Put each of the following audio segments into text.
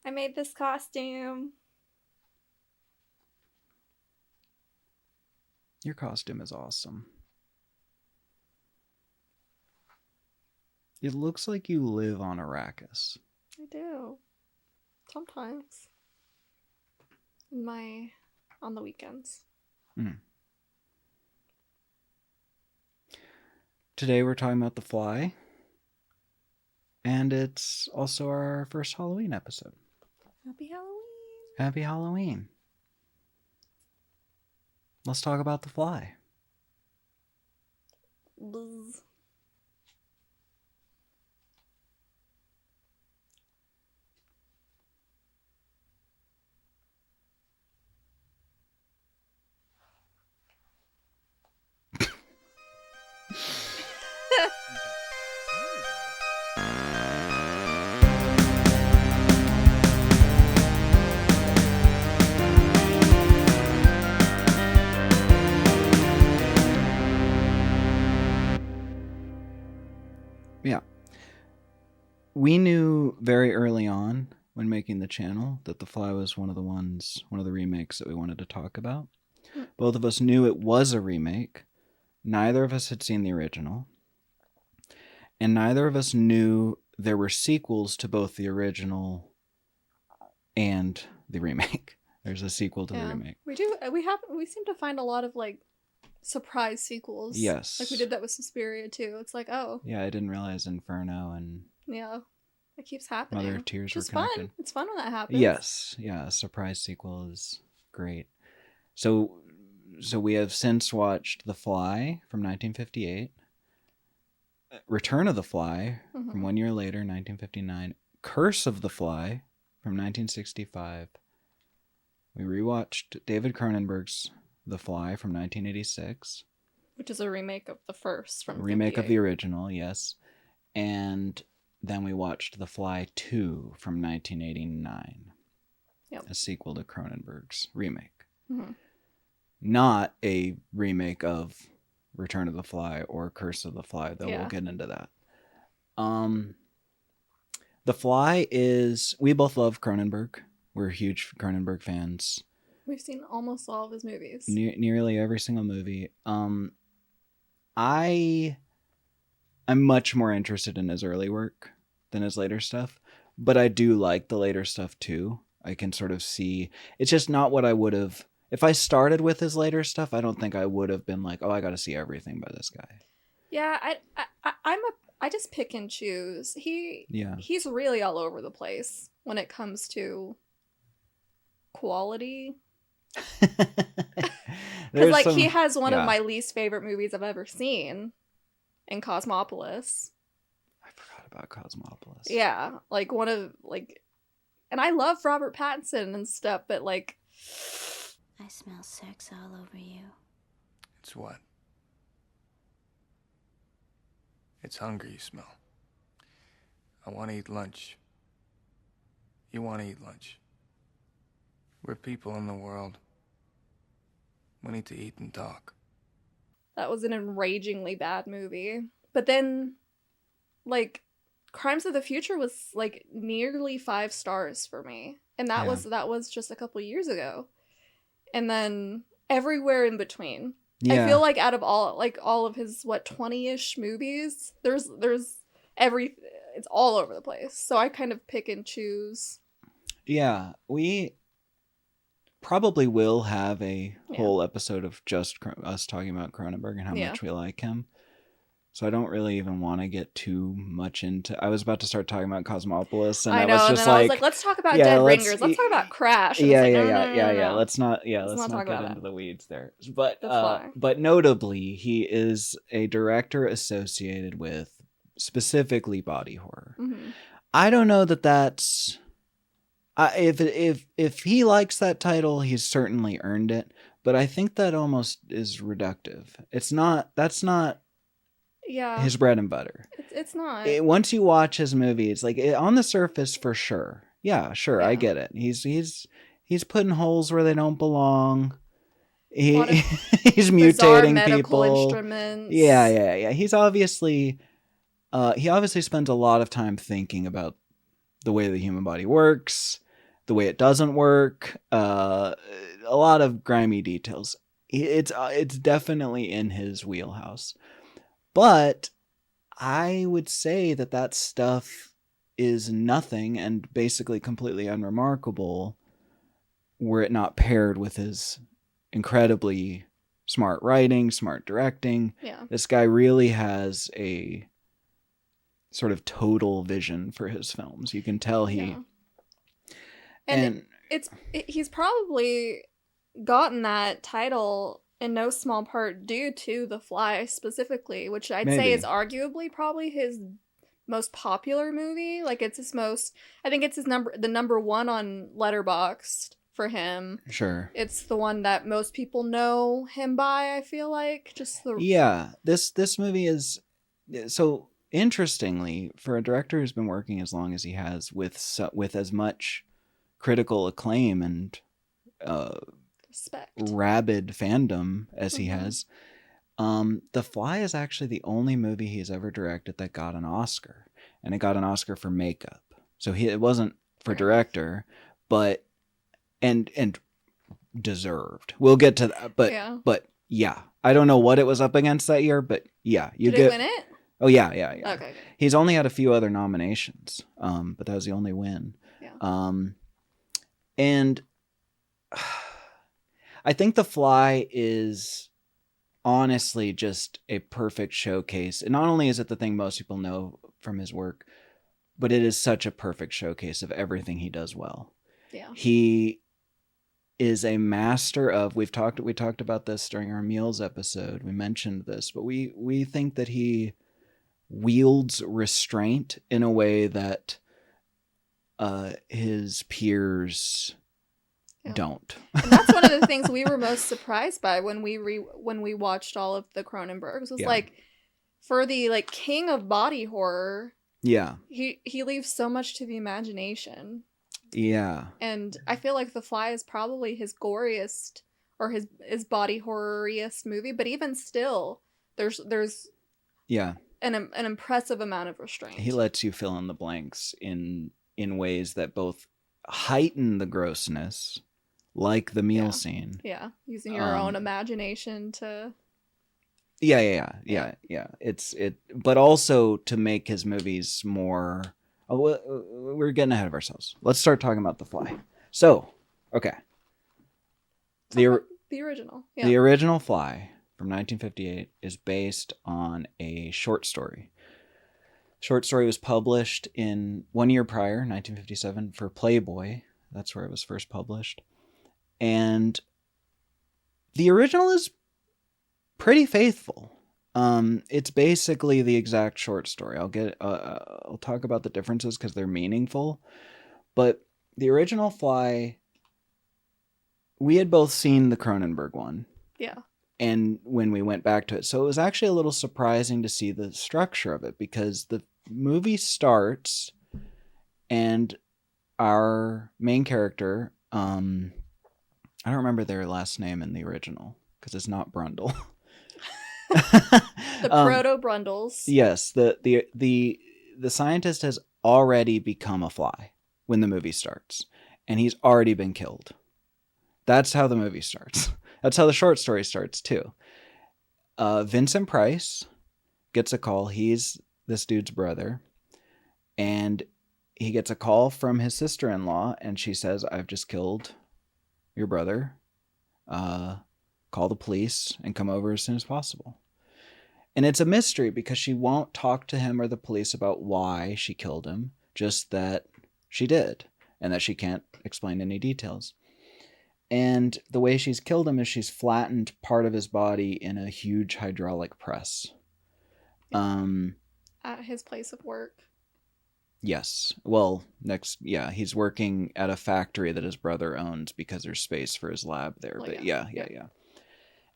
I made this costume. Your costume is awesome. It looks like you live on Arrakis. I do. Sometimes. On the weekends. Today we're talking about The Fly. And it's also our first Halloween episode. Happy Halloween. Happy Halloween. Let's talk about The Fly. Buzz. Yeah. We knew very early on when making the channel that The Fly was one of the remakes that we wanted to talk about. Both of us knew it was a remake. Neither of us had seen the original. And neither of us knew there were sequels to both the original and the remake. There's a sequel to the remake. We seem to find a lot of like surprise sequels. Yes. Like we did that with Suspiria too. It's like, oh. Yeah, I didn't realize Inferno and it keeps happening. Mother of Tears were It's connected. fun. It's fun when that happens. Yes. Yeah, a surprise sequel is great. So we have since watched The Fly from 1958, Return of the Fly from 1 year later, 1959, Curse of the Fly from 1965. We rewatched David Cronenberg's The Fly from 1986. Which is a remake of the first from Remake 58. of the original, yes. And then we watched The Fly 2 from 1989. Yep. A sequel to Cronenberg's remake. Mm-hmm. Not a remake of Return of the Fly or Curse of the Fly, though we'll get into that. The Fly is... We both love Cronenberg. We're huge Cronenberg fans. We've seen almost all of his movies. Nearly every single movie. I'm much more interested in his early work than his later stuff, but I do like the later stuff too. I can sort of see... It's just not what I would have... If I started with his later stuff, I don't think I would have been like, oh, I got to see everything by this guy. Yeah, I just pick and choose. He's really all over the place when it comes to quality. Because like he has one of my least favorite movies I've ever seen in Cosmopolis. I forgot about Cosmopolis. Yeah, like one of like, and I love Robert Pattinson and stuff, but like. I smell sex all over you. It's what? It's hunger you smell. I want to eat lunch. You want to eat lunch. We're people in the world. We need to eat and talk. That was an enragingly bad movie. But then, like, Crimes of the Future was, like, nearly 5 stars for me. And that was just a couple years ago. And then everywhere in between. Yeah. I feel like out of all of his 20-ish movies, there's it's all over the place. So I kind of pick and choose. Yeah, we probably will have a whole episode of just us talking about Cronenberg and how much we like him. So I don't really even want to get too much into... I was about to start talking about Cosmopolis, and I was just I was like, let's talk about Dead Ringers. Let's talk about Crash. And no. Let's not get into the weeds there. But notably, he is a director associated with specifically body horror. Mm-hmm. I don't know that that's... If he likes that title, he's certainly earned it. But I think that almost is reductive. That's not his bread and butter. It's not. Once you watch his movies, like on the surface, for sure. Yeah, sure, I get it. He's putting holes where they don't belong. He's mutating people. Instruments. Yeah. He obviously spends a lot of time thinking about the way the human body works. the way it doesn't work, a lot of grimy details. It's definitely in his wheelhouse. But I would say that stuff is nothing and basically completely unremarkable were it not paired with his incredibly smart writing, smart directing. Yeah. This guy really has a sort of total vision for his films. You can tell he... Yeah. And he's probably gotten that title in no small part due to The Fly specifically, which I'd say is arguably probably his most popular movie. Like it's his most, I think it's the number one on Letterboxd for him. Sure. It's the one that most people know him by, I feel like. Yeah, this movie is so interestingly for a director who's been working as long as he has with as much critical acclaim and respect, rabid fandom as he has. The Fly is actually the only movie he's ever directed that got an Oscar, and it got an Oscar for makeup. So it wasn't for director, but and deserved. We'll get to that, but yeah, I don't know what it was up against that year, but yeah, Did it win it? Oh yeah. Okay. He's only had a few other nominations, but that was the only win. Yeah. And I think The Fly is honestly just a perfect showcase. And not only is it the thing most people know from his work, but it is such a perfect showcase of everything he does well. Yeah. He is a master of, we talked about this during our meals episode. We mentioned this, but we think that he wields restraint in a way that his peers don't. And that's one of the things we were most surprised by when we watched all of the Cronenbergs was like, for the like king of body horror, he leaves so much to the imagination. Yeah. And I feel like The Fly is probably his goriest or his body horror-iest movie, but even still there's an impressive amount of restraint. He lets you fill in the blanks in ways that both heighten the grossness, like the meal scene. Yeah, using your own imagination to... Yeah. It's but also to make his movies more... we're getting ahead of ourselves. Let's start talking about The Fly. So, okay. The original. Yeah. The original Fly from 1958 is based on a short story. Short story was published in 1 year prior, 1957, for Playboy. That's where it was first published. And the original is pretty faithful. It's basically the exact short story. I'll talk about the differences because they're meaningful. But the original Fly, we had both seen the Cronenberg one. Yeah. And when we went back to it, so it was actually a little surprising to see the structure of it, because the movie starts and our main character, I don't remember their last name in the original because it's not Brundle. The proto Brundles. Yes, the scientist has already become a fly when the movie starts, and he's already been killed. That's how the movie starts. That's how the short story starts too. Vincent Price gets a call. He's this dude's brother, and he gets a call from his sister-in-law, and she says, "I've just killed your brother. Call the police and come over as soon as possible." And it's a mystery because she won't talk to him or the police about why she killed him, just that she did, and that she can't explain any details. And the way she's killed him is she's flattened part of his body in a huge hydraulic press. At his place of work. Yes. Well, he's working at a factory that his brother owns because there's space for his lab there. But yeah.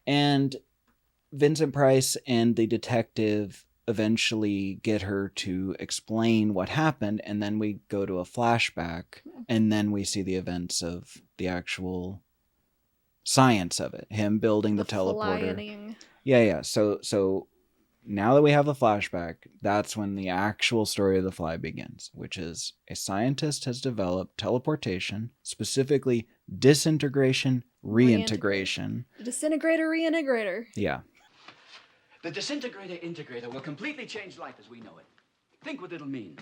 And Vincent Price and the detective eventually get her to explain what happened, and then we go to a flashback, and then we see the events of the actual science of it. Him building the teleporter. Flying. Yeah. So now that we have the flashback, that's when the actual story of The Fly begins, which is a scientist has developed teleportation, specifically disintegration, reintegration. The disintegrator reintegrator. Yeah. The disintegrator integrator will completely change life as we know it. Think what it'll mean.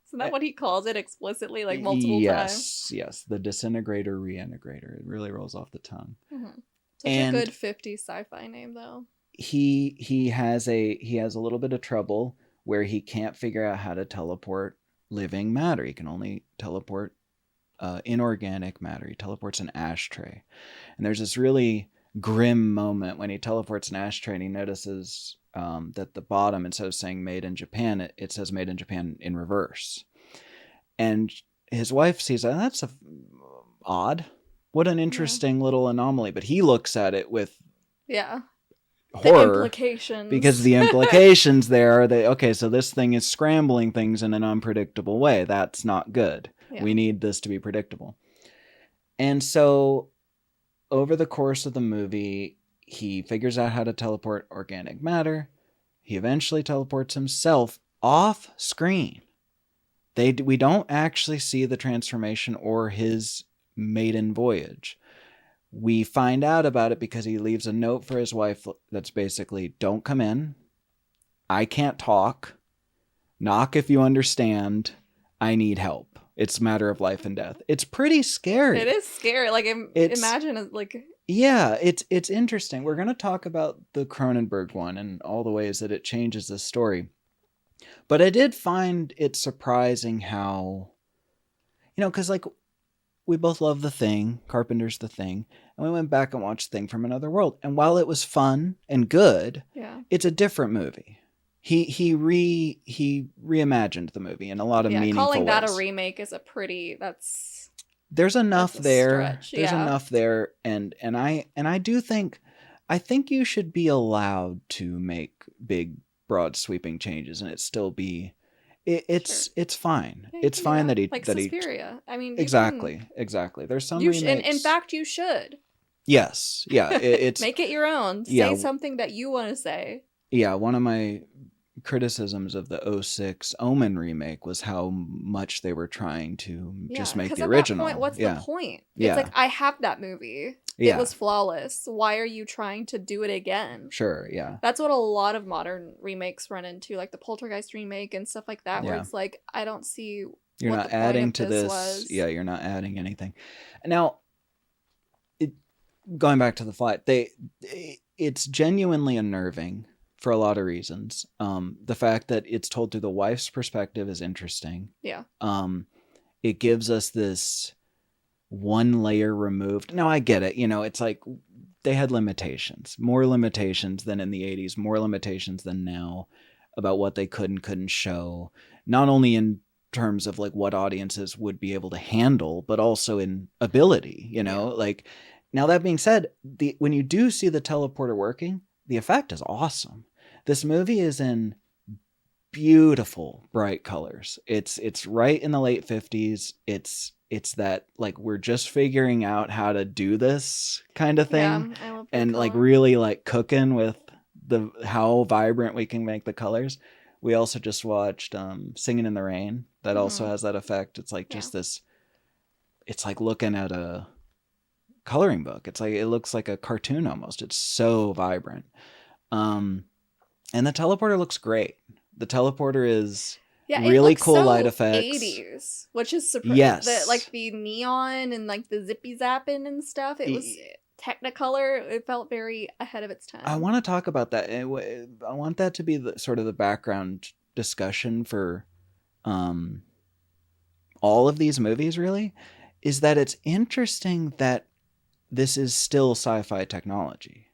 Isn't that what he calls it explicitly, like multiple times? Yes. The disintegrator reintegrator. It really rolls off the tongue. Mm-hmm. Such a good 50s sci-fi name, though. He has a little bit of trouble where he can't figure out how to teleport living matter. He can only teleport inorganic matter. He teleports an ashtray, and there's this really grim moment when he teleports an ashtray and he notices that the bottom, instead of saying made in Japan, it says made in Japan in reverse. And his wife sees that. That's odd. What an interesting little anomaly. But he looks at it with horror. The implications. Because the implications there are that, okay, so this thing is scrambling things in an unpredictable way. That's not good. Yeah. We need this to be predictable. And so over the course of the movie, he figures out how to teleport organic matter. He eventually teleports himself off screen. We don't actually see the transformation or his maiden voyage. We find out about it because he leaves a note for his wife that's basically, don't come in. I can't talk. Knock if you understand. I need help. It's a matter of life and death. It's pretty scary. It is scary. Like, imagine it, like... Yeah, it's interesting. We're going to talk about the Cronenberg one and all the ways that it changes the story. But I did find it surprising how, because like we both love The Thing, Carpenter's The Thing, and we went back and watched Thing from Another World. And while it was fun and good, it's a different movie. He reimagined the movie in a lot of meaningful ways. Calling that a remake is there's enough there. There's enough there, and I do think, you should be allowed to make big, broad, sweeping changes, and it still be, it's fine. Yeah, it's fine that he like that Suspiria. I mean, exactly. There's some remakes. In fact, you should. Yes, yeah. It's make it your own. Say something that you want to say. Yeah, one of my criticisms of the 2006 Omen remake was how much they were trying to just make the original. That point, what's the point? It's like, I have that movie. It was flawless. Why are you trying to do it again? Sure, yeah. That's what a lot of modern remakes run into, like the Poltergeist remake and stuff like that, where it's like, I don't see you're not adding to this. Yeah, you're not adding anything. Now, going back to The Fly, it's genuinely unnerving for a lot of reasons. The fact that it's told through the wife's perspective is interesting. Yeah. It gives us this one layer removed. Now I get it. It's like they had limitations, more limitations than in the 80s, more limitations than now about what they could and couldn't show. Not only in terms of like what audiences would be able to handle, but also in ability, like, now that being said, when you do see the teleporter working, the effect is awesome. This movie is in beautiful, bright colors. It's right in the late 50s. It's that, like, we're just figuring out how to do this kind of thing. Yeah, I love and color. Like really like cooking with how vibrant we can make the colors. We also just watched Singing in the Rain. That also has that effect. It's like just this, it's like looking at a coloring book. It's like, it looks like a cartoon almost. It's so vibrant. And the teleporter looks great. The teleporter is really cool so light effects. 80s, which is surprising. Yes. Like the neon and like the zippy zapping and stuff. It was Technicolor. It felt very ahead of its time. I want to talk about that. I want that to be the sort of the background discussion for all of these movies, really, is that it's interesting that this is still sci-fi technology.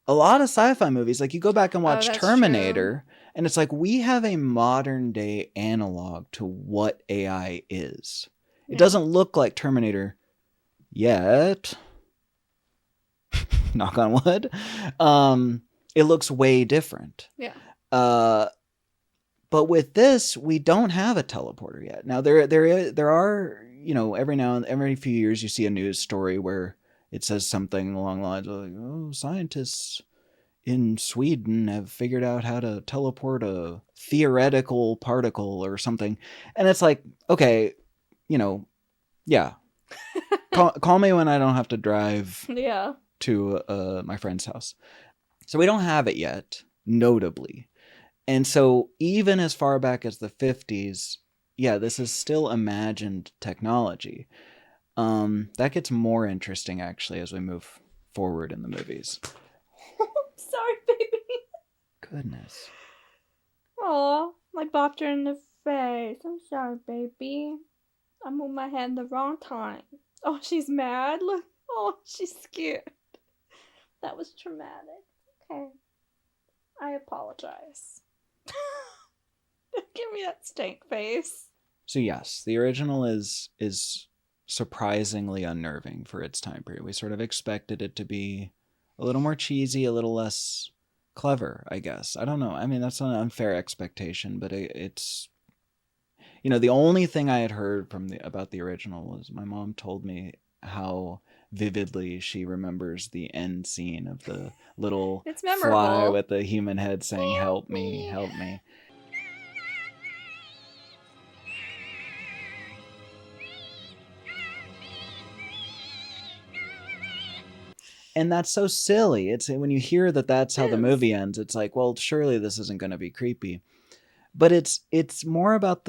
A lot of sci-fi movies, like you go back and watch Terminator, and it's like we have a modern day analog to what AI is. It doesn't look like Terminator yet. Knock on wood. It looks way different. Yeah. But with this, we don't have a teleporter yet. Now there are, every few years you see a news story where it says something along the lines of like, oh, scientists in Sweden have figured out how to teleport a theoretical particle or something. And it's like, okay, yeah. Call me when I don't have to drive Yeah. to my friend's house. So we don't have it yet, notably. And so even as far back as the 50s, yeah, this is still imagined technology. That gets more interesting, actually, as we move forward in the movies. Sorry, baby. Goodness. Aw, I bopped her in the face. I'm sorry, baby. I moved my head the wrong time. Oh, she's mad. Look. Oh, she's scared. That was traumatic. Okay. I apologize. Give me that stank face. So yes, the original is surprisingly unnerving for its time period. We sort of expected it to be a little more cheesy, a little less clever, I guess. I don't know. I mean, that's an unfair expectation, but it's the only thing I had heard about the original was my mom told me how vividly she remembers the end scene of the little It's memorable. fly with the human head saying, "Help me, help me." And that's so silly. It's when you hear that that's how the movie ends, it's like, well, surely this isn't going to be creepy. But it's more about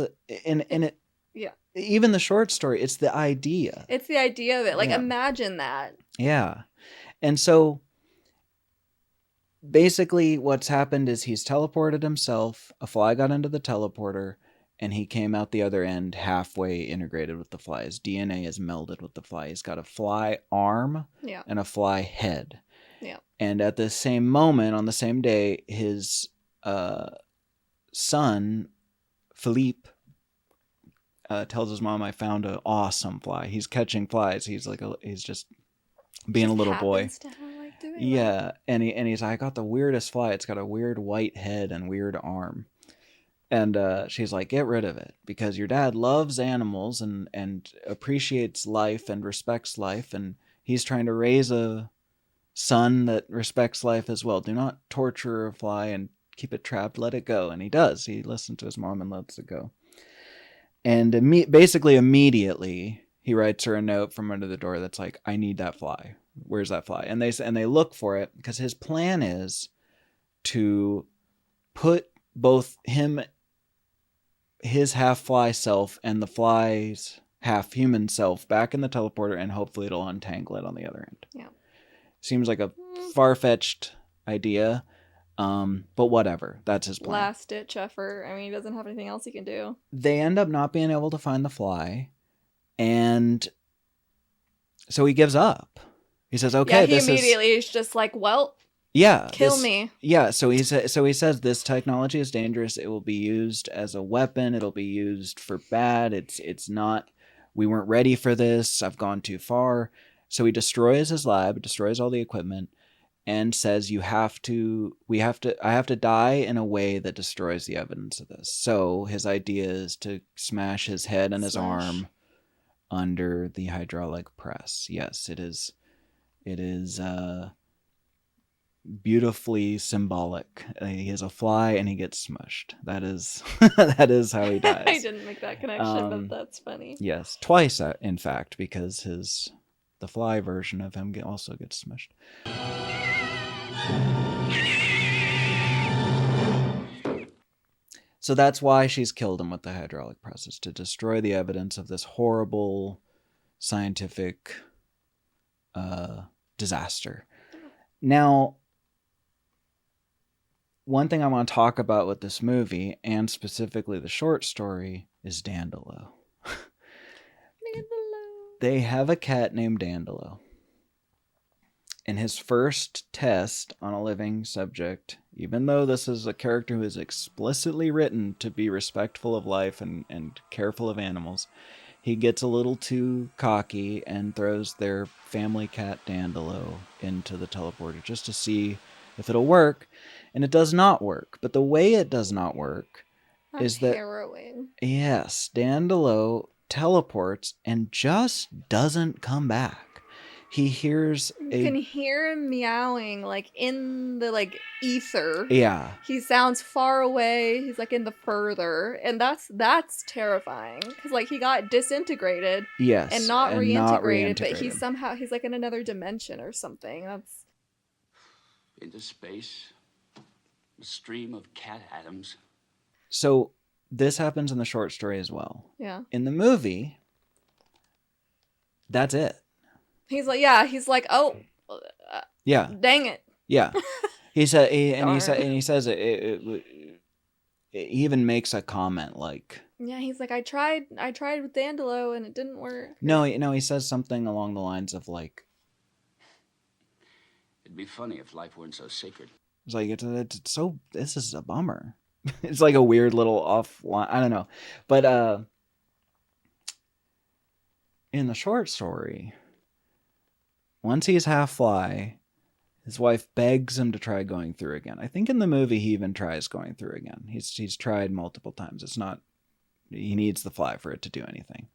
yeah. Even the short story, it's the idea. It's the idea of it. Like, Yeah. imagine that. Yeah. And so basically what's happened is he's teleported himself, a fly got into the teleporter, and he came out the other end halfway integrated with the fly. His DNA is melded with the fly. He's got a fly arm and a fly head. Yeah. And at the same moment, on the same day, his son, Philippe, tells his mom, "I found an awesome fly." He's catching flies. He's just being a little boy. Yeah, and he's like, "I got the weirdest fly. It's got a weird white head and weird arm." And she's like, "Get rid of it, because your dad loves animals and appreciates life and respects life, and he's trying to raise a son that respects life as well. Do not torture a fly and keep it trapped. Let it go." And he does. He listens to his mom and lets it go. And basically immediately, he writes her a note from under the door that's like, "I need that fly. Where's that fly?" And they look for it, because his plan is to put both his half fly self and the fly's half human self back in the teleporter, and hopefully it'll untangle it on the other end. Yeah. Seems like a far-fetched idea, but whatever. That's his plan. Last ditch effort. I mean, he doesn't have anything else he can do. They end up not being able to find the fly, and so he gives up. He says, "Okay, he immediately is just like, well, kill me." Yeah, so he says this technology is dangerous. It will be used as a weapon. It'll be used for bad. It's not. We weren't ready for this. I've gone too far. So he destroys his lab, destroys all the equipment, and says, I have to die in a way that destroys the evidence of this. So his idea is to smash his head and his arm under the hydraulic press. Yes, it is beautifully symbolic. He has a fly and he gets smushed. That is how he dies. I didn't make that connection, but that's funny. Yes, twice in fact, because the fly version of him also gets smushed. So that's why she's killed him with the hydraulic presses, to destroy the evidence of this horrible scientific disaster. Now, one thing I want to talk about with this movie, and specifically the short story, is Dandelo. They have a cat named Dandelo. In his first test on a living subject, even though this is a character who is explicitly written to be respectful of life and careful of animals, he gets a little too cocky and throws their family cat Dandelo into the teleporter just to see if it'll work. And it does not work. But the way it does not work is that... harrowing. Yes, Dandelo teleports and just doesn't come back. he hears You can hear him meowing like in the like ether. Yeah. He sounds far away. He's like in the further, and that's terrifying because like he got disintegrated. Yes, and not and not reintegrated, but reintegrated. he's like in another dimension or something. That's Into space, a stream of cat atoms. So this happens in the short story as well. yeah. In the movie, that's it. He's like, oh, Yeah, dang it. yeah. He said, Darn. he says it even makes a comment like, Yeah, he's like, I tried with Dandelo and it didn't work. no, he says something along the lines of like, It'd be funny if life weren't so sacred. it's like it's so, this is a bummer. It's like a weird little off line. I don't know, but in the short story, once he's half fly, his wife begs him to try going through again. I think in the movie he even tries going through again. He's tried multiple times. It's not, he needs the fly for it to do anything.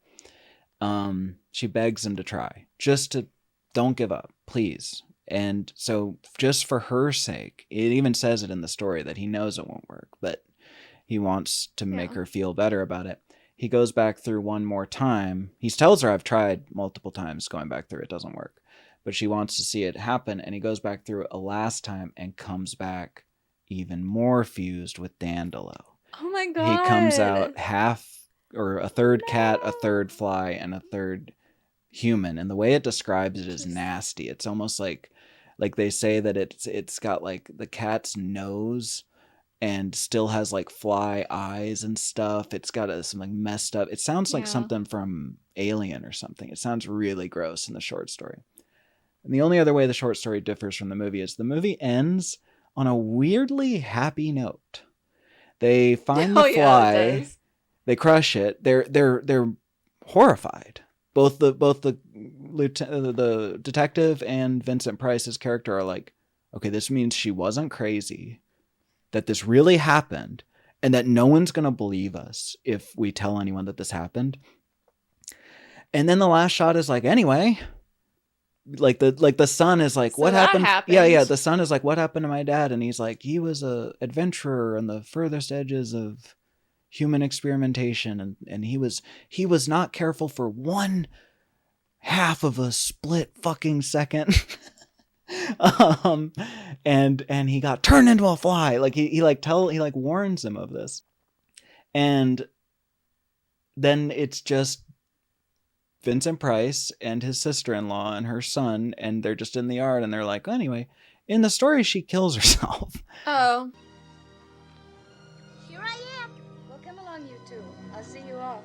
She begs him to try, just to, don't give up, please. And so just for her sake, it even says it in the story that he knows it won't work, but he wants to make her feel better about it. He goes back through one more time. He tells her, I've tried multiple times going back through, it doesn't work. But she wants to see it happen, and he goes back through it a last time and comes back even more fused with Dandelo. Oh my god. He comes out half, or a third cat, a third fly, and a third human. And the way it describes it is nasty. It's almost like they say that it's got like the cat's nose and still has like fly eyes and stuff. It's got some like messed up. It sounds like something from Alien or something. It sounds really gross in the short story. And the only other way the short story differs from the movie is the movie ends on a weirdly happy note. They find the fly, they crush it. They're horrified. Both the detective and Vincent Price's character are like, okay, this means she wasn't crazy, that this really happened, and that no one's gonna believe us if we tell anyone that this happened. And then the last shot is like, anyway, like the son is like, So what that happened? happened. Yeah, the son is like, what happened to my dad? And he's like, he was a adventurer on the furthest edges of human experimentation, and he was not careful for 1/2 of a split fucking second. And he got turned into a fly. Like he warns him of this. And then it's just Vincent Price and his sister-in-law and her son, and they're just in the yard, and they're like, anyway, in the story she kills herself. Oh. Here I am. Well, come along, you two. I'll see you off.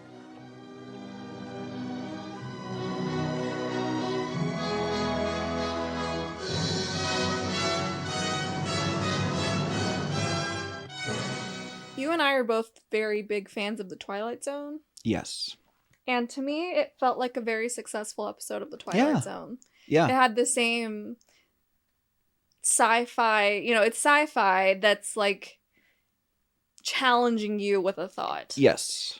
You and I are both very big fans of The Twilight Zone. Yes. And to me, it felt like a very successful episode of The Twilight Zone. Yeah. It had the same sci-fi, it's sci-fi that's like challenging you with a thought. Yes.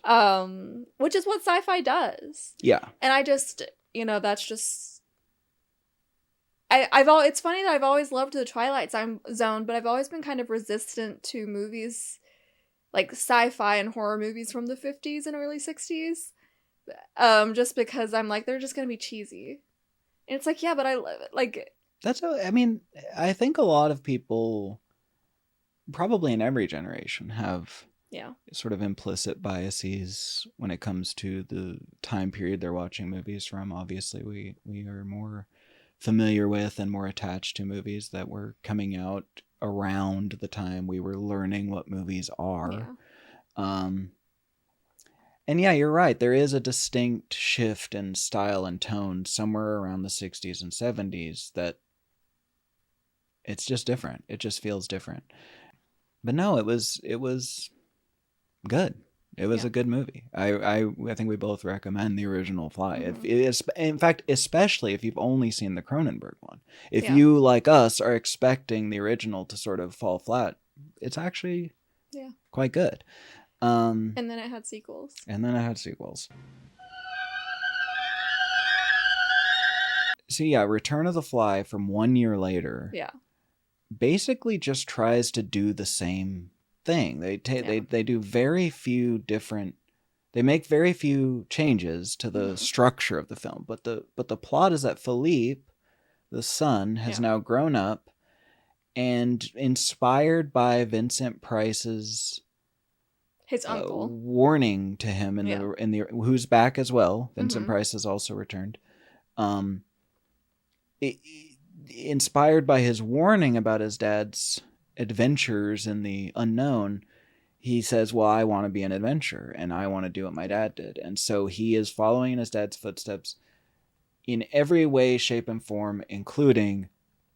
Which is what sci-fi does. Yeah. And I just, that's just it's funny that I've always loved The Twilight Zone, but I've always been kind of resistant to movies like sci-fi and horror movies from the 50s and early 60s. Just because I'm like, they're just gonna be cheesy. And it's like, yeah, but I love it. Like, I think a lot of people, probably in every generation, have sort of implicit biases when it comes to the time period they're watching movies from. Obviously, we are more familiar with and more attached to movies that were coming out around the time we were learning what movies are. And yeah, you're right. There is a distinct shift in style and tone somewhere around the 60s and 70s that it's just different. It just feels different. But no, it was good. It was a good movie. I think we both recommend the original Fly. Mm-hmm. In fact, especially if you've only seen the Cronenberg one. If you, like us, are expecting the original to sort of fall flat, it's actually quite good. And then it had sequels. So yeah, Return of the Fly from 1 year later. Yeah. Basically just tries to do the same thing. They do very few different. They make very few changes to the structure of the film, but the plot is that Philippe, the son, has now grown up, and inspired by Vincent Price's his uncle warning to him in the who's back as well. Vincent Price has also returned. Inspired by his warning about his dad's adventures in the unknown, he says, well, I want to be an adventurer and I want to do what my dad did. And so he is following in his dad's footsteps in every way, shape, and form, including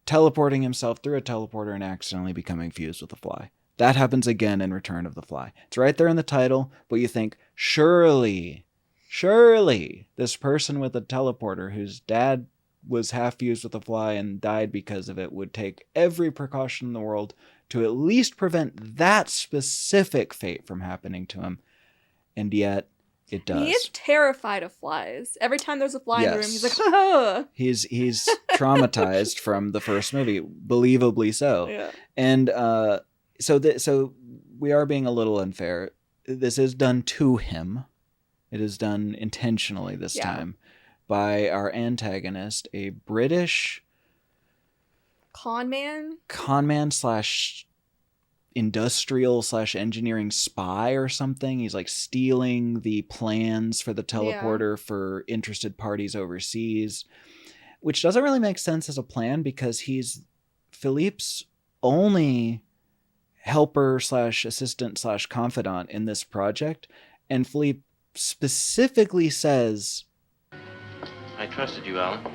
teleporting himself through a teleporter and accidentally becoming fused with a fly. That happens again in Return of the Fly. It's right there in the title, but you think, surely this person with a teleporter whose dad was half fused with a fly and died because of it would take every precaution in the world to at least prevent that specific fate from happening to him. And yet it does. He is terrified of flies. Every time there's a fly in the room, he's like, oh. He's traumatized from the first movie, believably so. Yeah. And so we are being a little unfair. This is done to him. It is done intentionally this time by our antagonist, a British con man / industrial / engineering spy or something. He's like stealing the plans for the teleporter for interested parties overseas, which doesn't really make sense as a plan because he's Philippe's only helper / assistant / confidant in this project. And Philippe specifically says, I trusted you, Alan.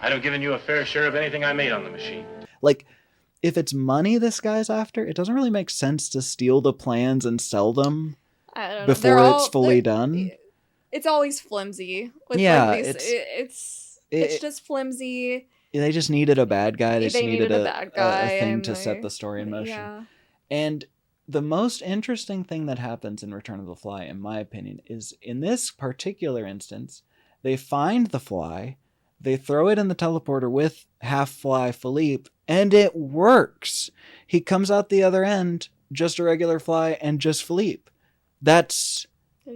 I'd have given you a fair share of anything I made on the machine. Like, if it's money this guy's after, it doesn't really make sense to steal the plans and sell them before it's fully done. It's always flimsy. With it's just flimsy. They just needed a bad guy. They just needed a bad guy, a thing to set the story in motion. Yeah. And the most interesting thing that happens in Return of the Fly, in my opinion, is in this particular instance, they find the fly, they throw it in the teleporter with half-fly Philippe, and it works. He comes out the other end, just a regular fly, and just Philippe. They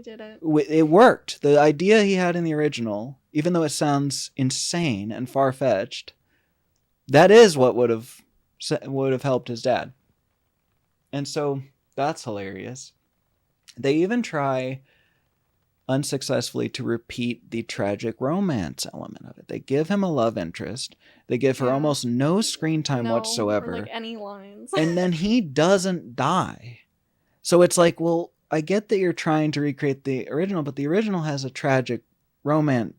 did it. It worked. The idea he had in the original, even though it sounds insane and far-fetched, that is what would have helped his dad. And so that's hilarious. They even try unsuccessfully to repeat the tragic romance element of it. They give him a love interest. They give her almost no screen time whatsoever. Or like any lines. And then he doesn't die. So it's like, well, I get that you're trying to recreate the original, but the original has a tragic romance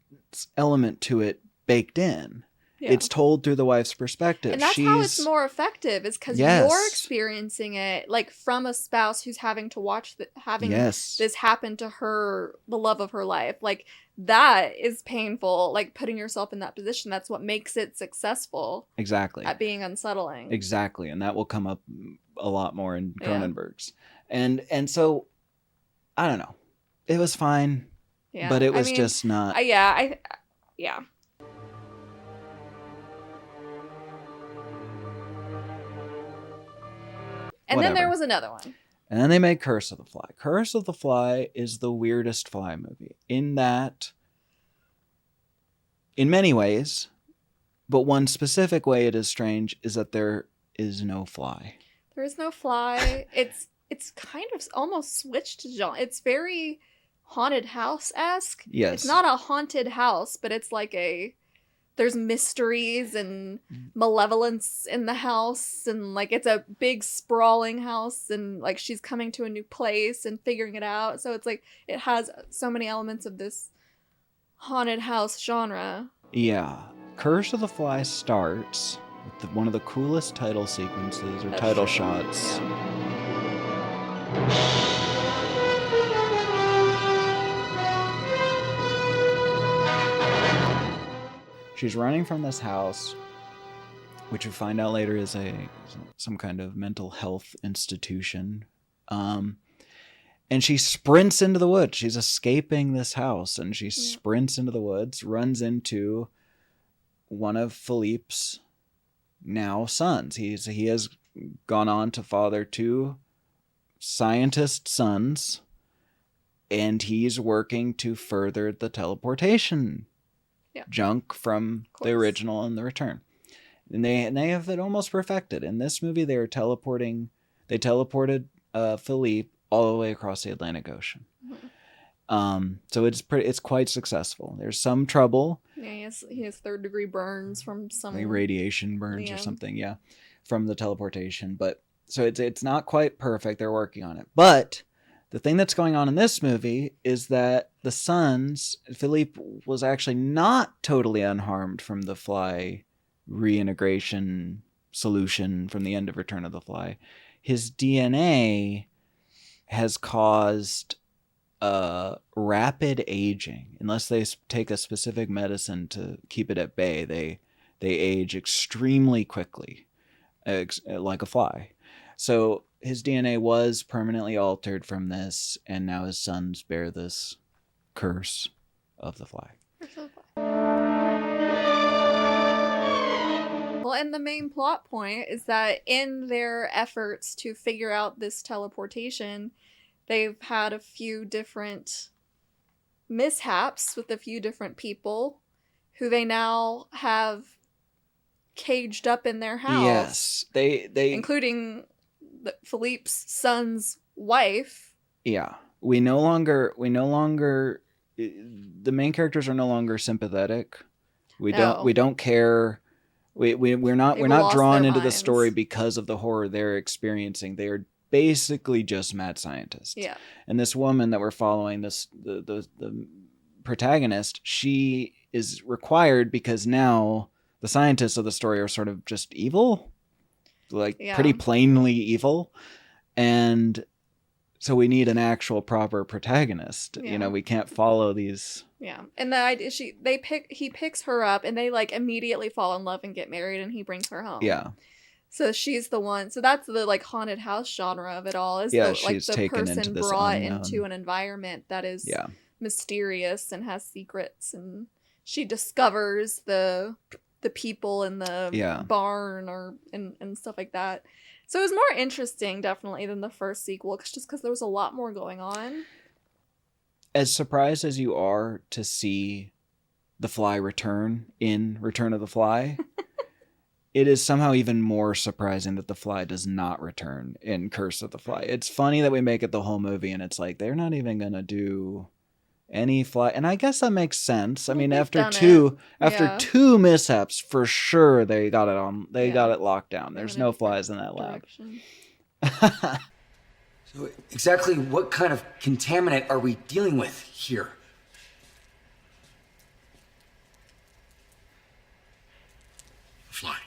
element to it baked in. Yeah. It's told through the wife's perspective. And that's how it's more effective, is because you're experiencing it like from a spouse who's having to watch this happen to her, the love of her life. Like, that is painful, like putting yourself in that position. That's what makes it successful. Exactly. At being unsettling. Exactly. And that will come up a lot more in Cronenberg's. And so, I don't know. It was fine. Yeah. But it was just not. Yeah. And then there was another one. And then they made Curse of the Fly. Curse of the Fly is the weirdest fly movie in that, in many ways, but one specific way it is strange is that there is no fly. There is no fly. It's kind of almost switched to genre. It's very haunted house-esque. Yes. It's not a haunted house, but it's like there's mysteries and malevolence in the house, and like it's a big sprawling house, and like she's coming to a new place and figuring it out. So it's like it has so many elements of this haunted house genre. Yeah. Curse of the Fly starts with one of the coolest title sequences or title shots. Yeah. She's running from this house, which we find out later is some kind of mental health institution. And she sprints into the woods. She's escaping this house, and she sprints into the woods, runs into one of Philippe's now sons. He has gone on to father 2 scientist sons, and he's working to further the teleportation junk from the original and the return. And they have it almost perfected. In this movie, they teleported Philippe all the way across the Atlantic Ocean. So it's quite successful. There's some trouble. Yeah, he has 3rd-degree burns from some like radiation burns or something, from the teleportation. But so it's not quite perfect. They're working on it. But the thing that's going on in this movie is that the sons, Philippe was actually not totally unharmed from the Fly reintegration solution from the end of Return of the Fly. His DNA has caused rapid aging. Unless they take a specific medicine to keep it at bay, they age extremely quickly, like a fly. So his DNA was permanently altered from this, and now his sons bear this curse of the Fly. Well, and the main plot point is that in their efforts to figure out this teleportation, they've had a few different mishaps with a few different people who they now have caged up in their house. Yes, they including Philippe's son's wife. Yeah, we no longer the main characters are no longer sympathetic. We don't care. We're not drawn into the story because of the horror they're experiencing. They are basically just mad scientists. Yeah. And this woman that we're following, the protagonist, she is required because now the scientists of the story are sort of just evil, pretty plainly evil, and so we need an actual proper protagonist. We can't follow these. Yeah, and the idea he picks her up, and they immediately fall in love and get married, and he brings her home. Yeah. So she's the one. So that's the haunted house genre of it all. Is she's the taken person into this brought unknown. into an environment that is mysterious and has secrets, and she discovers the people in the barn and stuff like that. So it was more interesting, definitely, than the first sequel, just because there was a lot more going on. As surprised as you are to see the Fly return in Return of the Fly, it is somehow even more surprising that the Fly does not return in Curse of the Fly. It's funny that we make it the whole movie, and it's like they're not even gonna do any fly, and I guess that makes sense. I mean, after two mishaps, for sure they got it on. They got it locked down. There's no flies in that lab. So exactly what kind of contaminant are we dealing with here? Fly.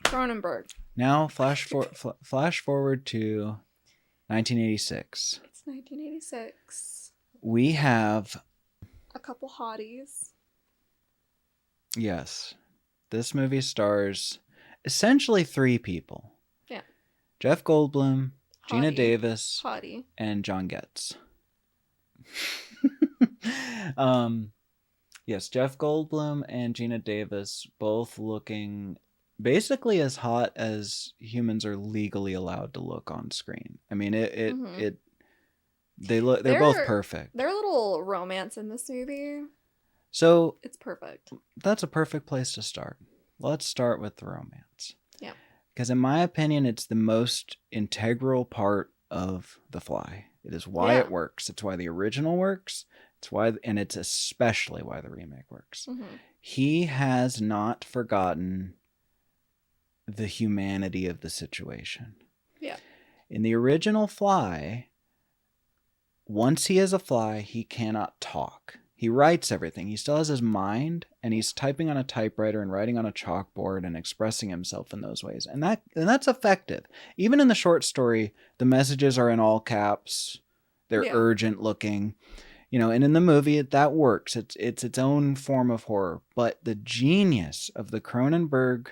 Cronenberg. Now flash forward to 1986. It's 1986. We have a couple hotties. Yes. This movie stars essentially 3 people. Yeah. Jeff Goldblum, Hottie. Geena Davis, Hottie. and John Getz. Yes, Jeff Goldblum and Geena Davis both looking basically as hot as humans are legally allowed to look on screen. I mean, they're both perfect. Their little romance in this movie. So it's perfect. That's a perfect place to start. Let's start with the romance. Yeah. Because in my opinion, it's the most integral part of The Fly. It is why it works. It's why the original works. And it's especially why the remake works. Mm-hmm. He has not forgotten the humanity of the situation. Yeah. In the original Fly, once he is a fly, he cannot talk. He writes everything. He still has his mind, and he's typing on a typewriter and writing on a chalkboard and expressing himself in those ways. And that's effective. Even in the short story, the messages are in all caps. They're urgent looking. And in the movie, that works. It's its own form of horror. But the genius of the Cronenberg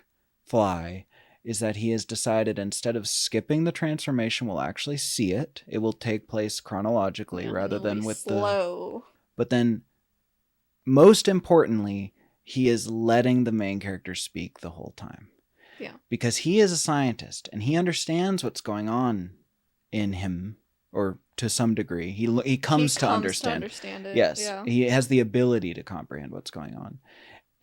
Fly is that he has decided instead of skipping the transformation, we'll actually see it. It will take place chronologically rather than with slow. But then, most importantly, he is letting the main character speak the whole time. Yeah. Because he is a scientist and he understands what's going on in him, or to some degree. He comes to understand it. Yes. Yeah. He has the ability to comprehend what's going on.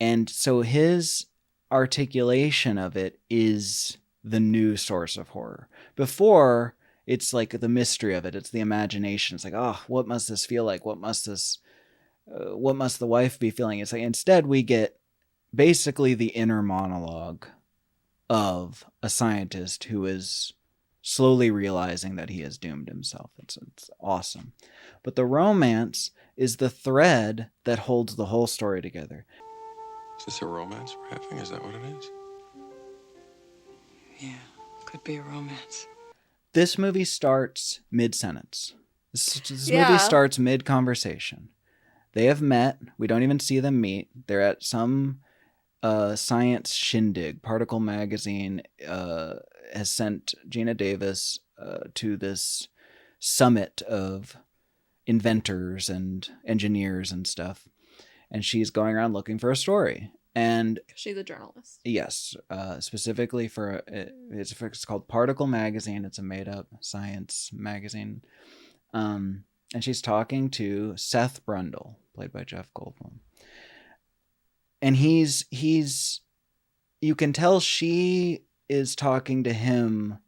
And so his articulation of it is the new source of horror. Before, it's like the mystery of it. It's the imagination. It's like, oh, what must this feel like? What must the wife be feeling? It's like, instead we get basically the inner monologue of a scientist who is slowly realizing that he has doomed himself. It's awesome. But the romance is the thread that holds the whole story together. Is this a romance we're having? Is that what it is? Yeah, could be a romance. This movie starts mid-sentence. This movie starts mid-conversation. They have met. We don't even see them meet. They're at some science shindig. Particle Magazine has sent Gina Davis to this summit of inventors and engineers and stuff. And she's going around looking for a story. And she's a journalist. Yes, specifically for it's called Particle Magazine. It's a made-up science magazine. And she's talking to Seth Brundle, played by Jeff Goldblum. And he's you can tell she is talking to him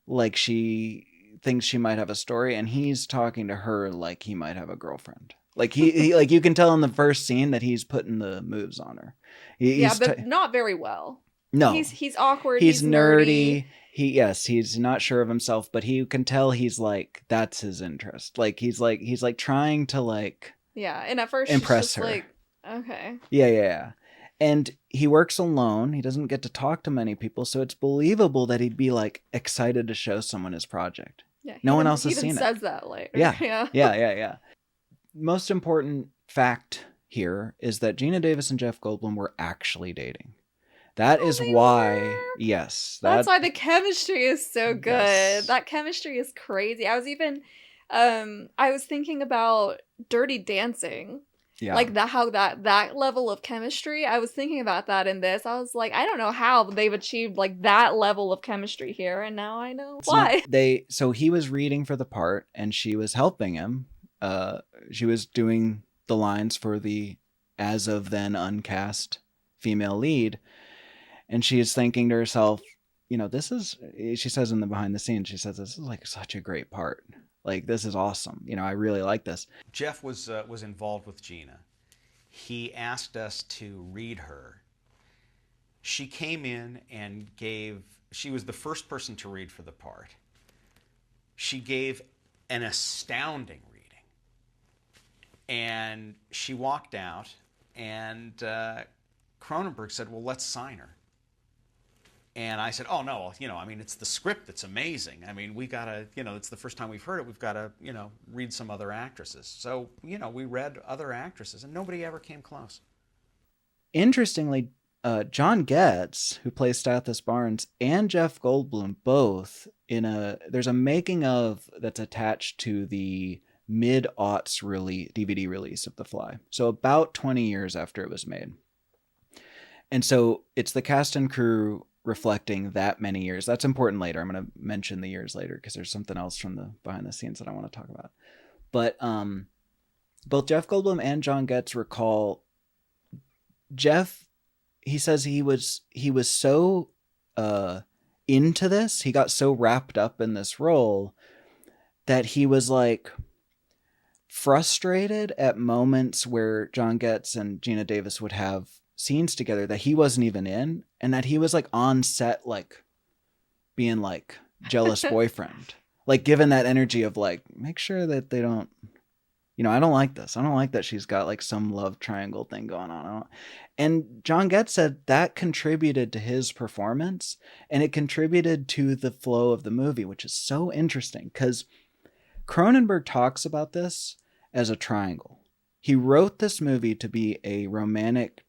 like she thinks she might have a story, and he's talking to her like he might have a girlfriend. Like he like you can tell in the first scene that he's putting the moves on her. But not very well. No, he's awkward. He's nerdy. He's not sure of himself, but you can tell he's like, that's his interest. Like he's like trying to like and at first impress she's just her. like, okay. Yeah. And he works alone. He doesn't get to talk to many people, so it's believable that he'd be like excited to show someone his project. Yeah, no one else has seen it. He even says that later. Yeah. Most important fact here is that Gina Davis and Jeff Goldblum were actually dating. That is why, yes. That's why the chemistry is so good. Yes. That chemistry is crazy. I was even, I was thinking about Dirty Dancing. Yeah. Like how that level of chemistry. I was thinking about that in this. I was like, I don't know how they've achieved like that level of chemistry here, and now I know why. So he was reading for the part, and she was helping him. She was doing the lines for the as of then uncast female lead. And she is thinking to herself, she says in the behind the scenes, she says, this is like such a great part. Like, this is awesome. I really like this. Jeff was involved with Gina. He asked us to read her. She came in and she was the first person to read for the part. She gave an astounding reading. And she walked out, and Cronenberg said, well, let's sign her. And I said, oh, no, it's the script that's amazing. We got to, it's the first time we've heard it. We've got to, read some other actresses. So, we read other actresses, and nobody ever came close. Interestingly, John Getz, who plays Stathis Barnes, and Jeff Goldblum both there's a making of that's attached to the mid-aughts DVD release of The Fly. So about 20 years after it was made. And so it's the cast and crew reflecting that many years. That's important later. I'm going to mention the years later because there's something else from the behind the scenes that I want to talk about. But both Jeff Goldblum and John Getz recall Jeff. He says he was so into this. He got so wrapped up in this role that he was like frustrated at moments where John Getz and Gina Davis would have scenes together that he wasn't even in, and that he was like on set, like being like jealous boyfriend, like given that energy of like, make sure that they don't, I don't like this. I don't like that she's got like some love triangle thing going on. And John Getz said that contributed to his performance, and it contributed to the flow of the movie, which is so interesting because Cronenberg talks about this as a triangle. He wrote this movie to be a romantic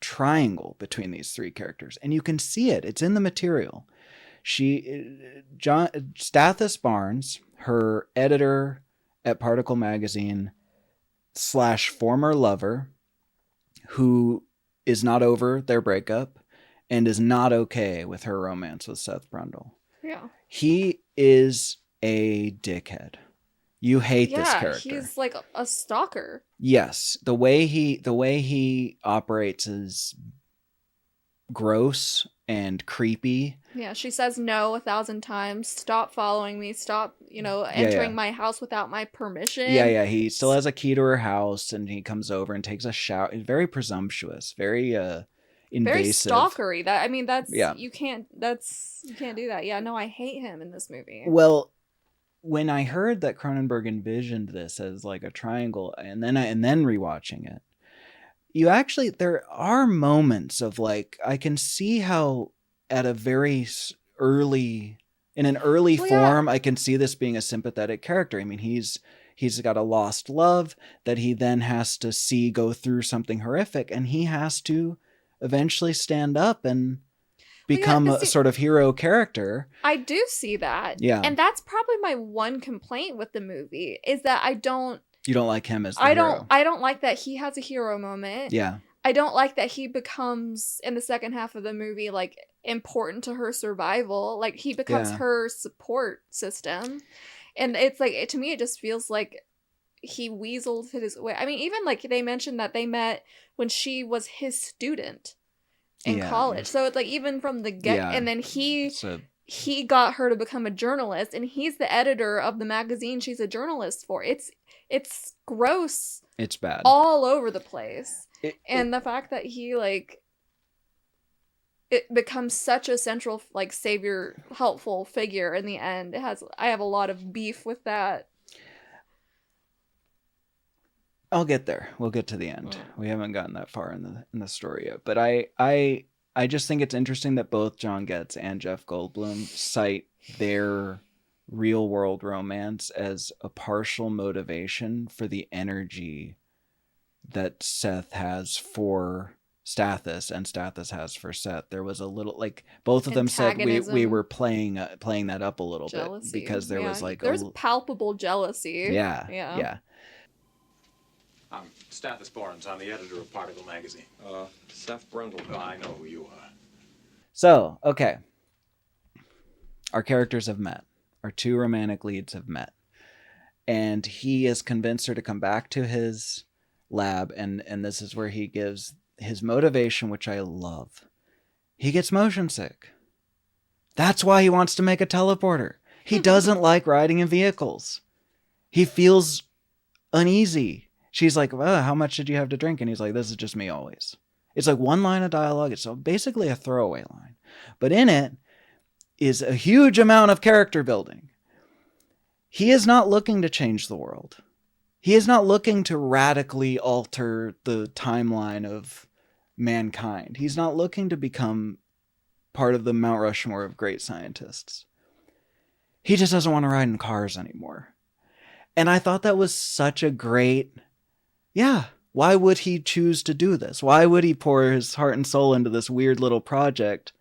triangle between these three characters, and you can see it. It's in the material. Stathis Barnes, her editor at Particle Magazine / former lover, who is not over their breakup and is not okay with her romance with Seth Brundle. Yeah. He is a dickhead. You hate this character. Yeah, he's like a stalker. Yes, the way he operates is gross and creepy. Yeah, she says no 1,000 times. Stop following me. Stop, entering my house without my permission. Yeah. He still has a key to her house, and he comes over and takes a shower. Very presumptuous. Very invasive. Very stalkery. You can't do that. Yeah, no, I hate him in this movie. Well, when I heard that Cronenberg envisioned this as like a triangle, and then rewatching it, there are moments of like, I can see how at a very early form, I can see this being a sympathetic character. I mean, he's got a lost love that he then has to see go through something horrific, and he has to eventually stand up and become a sort of hero character. I do see that. Yeah. And that's probably my one complaint with the movie, is that you don't like him as the hero. I don't like that he has a hero moment. Yeah. I don't like that he becomes, in the second half of the movie, like, important to her survival. Like, he becomes her support system. And it's like, to me, it just feels like he weaseled his way. I mean, even like they mentioned that they met when she was his student in college. So it's like, even from the get, and then he got her to become a journalist, and he's the editor of the magazine she's a journalist for. It's gross. It's bad. All over the place. And the fact that he, like, it becomes such a central, like, savior, helpful figure in the end. I have a lot of beef with that. I'll get there. We'll get to the end. We haven't gotten that far in the story yet. But I just think it's interesting that both John Getz and Jeff Goldblum cite their real world romance as a partial motivation for the energy that Seth has for Stathis and Stathis has for Seth. There was a little, like, both of them said we were playing that up a little jealousy. bit, because there was like there's palpable jealousy. Yeah. I'm Stathis Barnes. I'm the editor of Particle Magazine. Seth Brundle. No, I know who you are. So, okay. Our characters have met. Our two romantic leads have met. And he has convinced her to come back to his lab, and this is where he gives his motivation, which I love. He gets motion sick. That's why he wants to make a teleporter. He doesn't like riding in vehicles. He feels uneasy. She's like, well, how much did you have to drink? And he's like, this is just me always. It's like one line of dialogue. It's basically a throwaway line. But in it is a huge amount of character building. He is not looking to change the world. He is not looking to radically alter the timeline of mankind. He's not looking to become part of the Mount Rushmore of great scientists. He just doesn't want to ride in cars anymore. And I thought that was such a great... Yeah, why would he choose to do this? Why would he pour his heart and soul into this weird little project?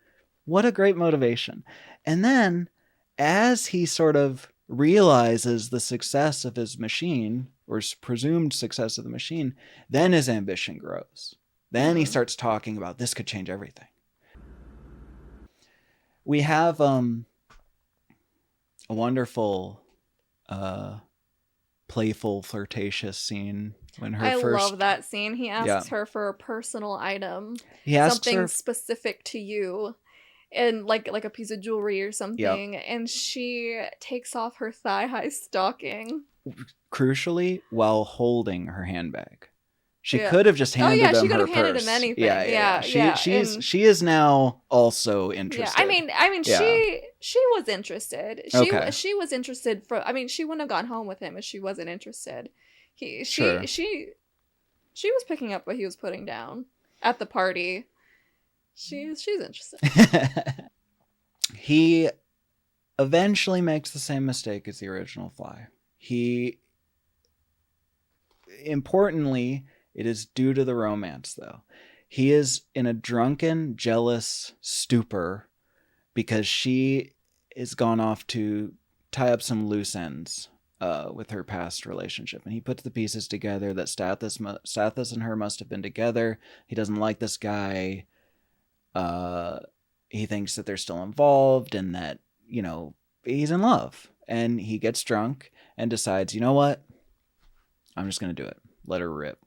What a great motivation. And then, as he sort of realizes the success of his machine, or presumed success of the machine, then his ambition grows. Then he starts talking about, this could change everything. We have a wonderful, playful, flirtatious scene when her I first... love that scene. He asks her for a personal item. He asks something her... specific to you. And like a piece of jewelry or something. Yep. And she takes off her thigh-high stocking. Crucially, while holding her handbag. She could have just handed him her purse. She could have handed him anything. Yeah. She is now also interested. Yeah, I mean, she was interested. She was interested she wouldn't have gone home with him if she wasn't interested. She was picking up what he was putting down at the party. She's interested. He eventually makes the same mistake as the original Fly. Importantly, it is due to the romance, though. He is in a drunken, jealous stupor because she is gone off to tie up some loose ends with her past relationship. And he puts the pieces together that Stathis and her must have been together. He doesn't like this guy. He thinks that they're still involved and that, he's in love. And he gets drunk and decides, you know what? I'm just going to do it. Let her rip.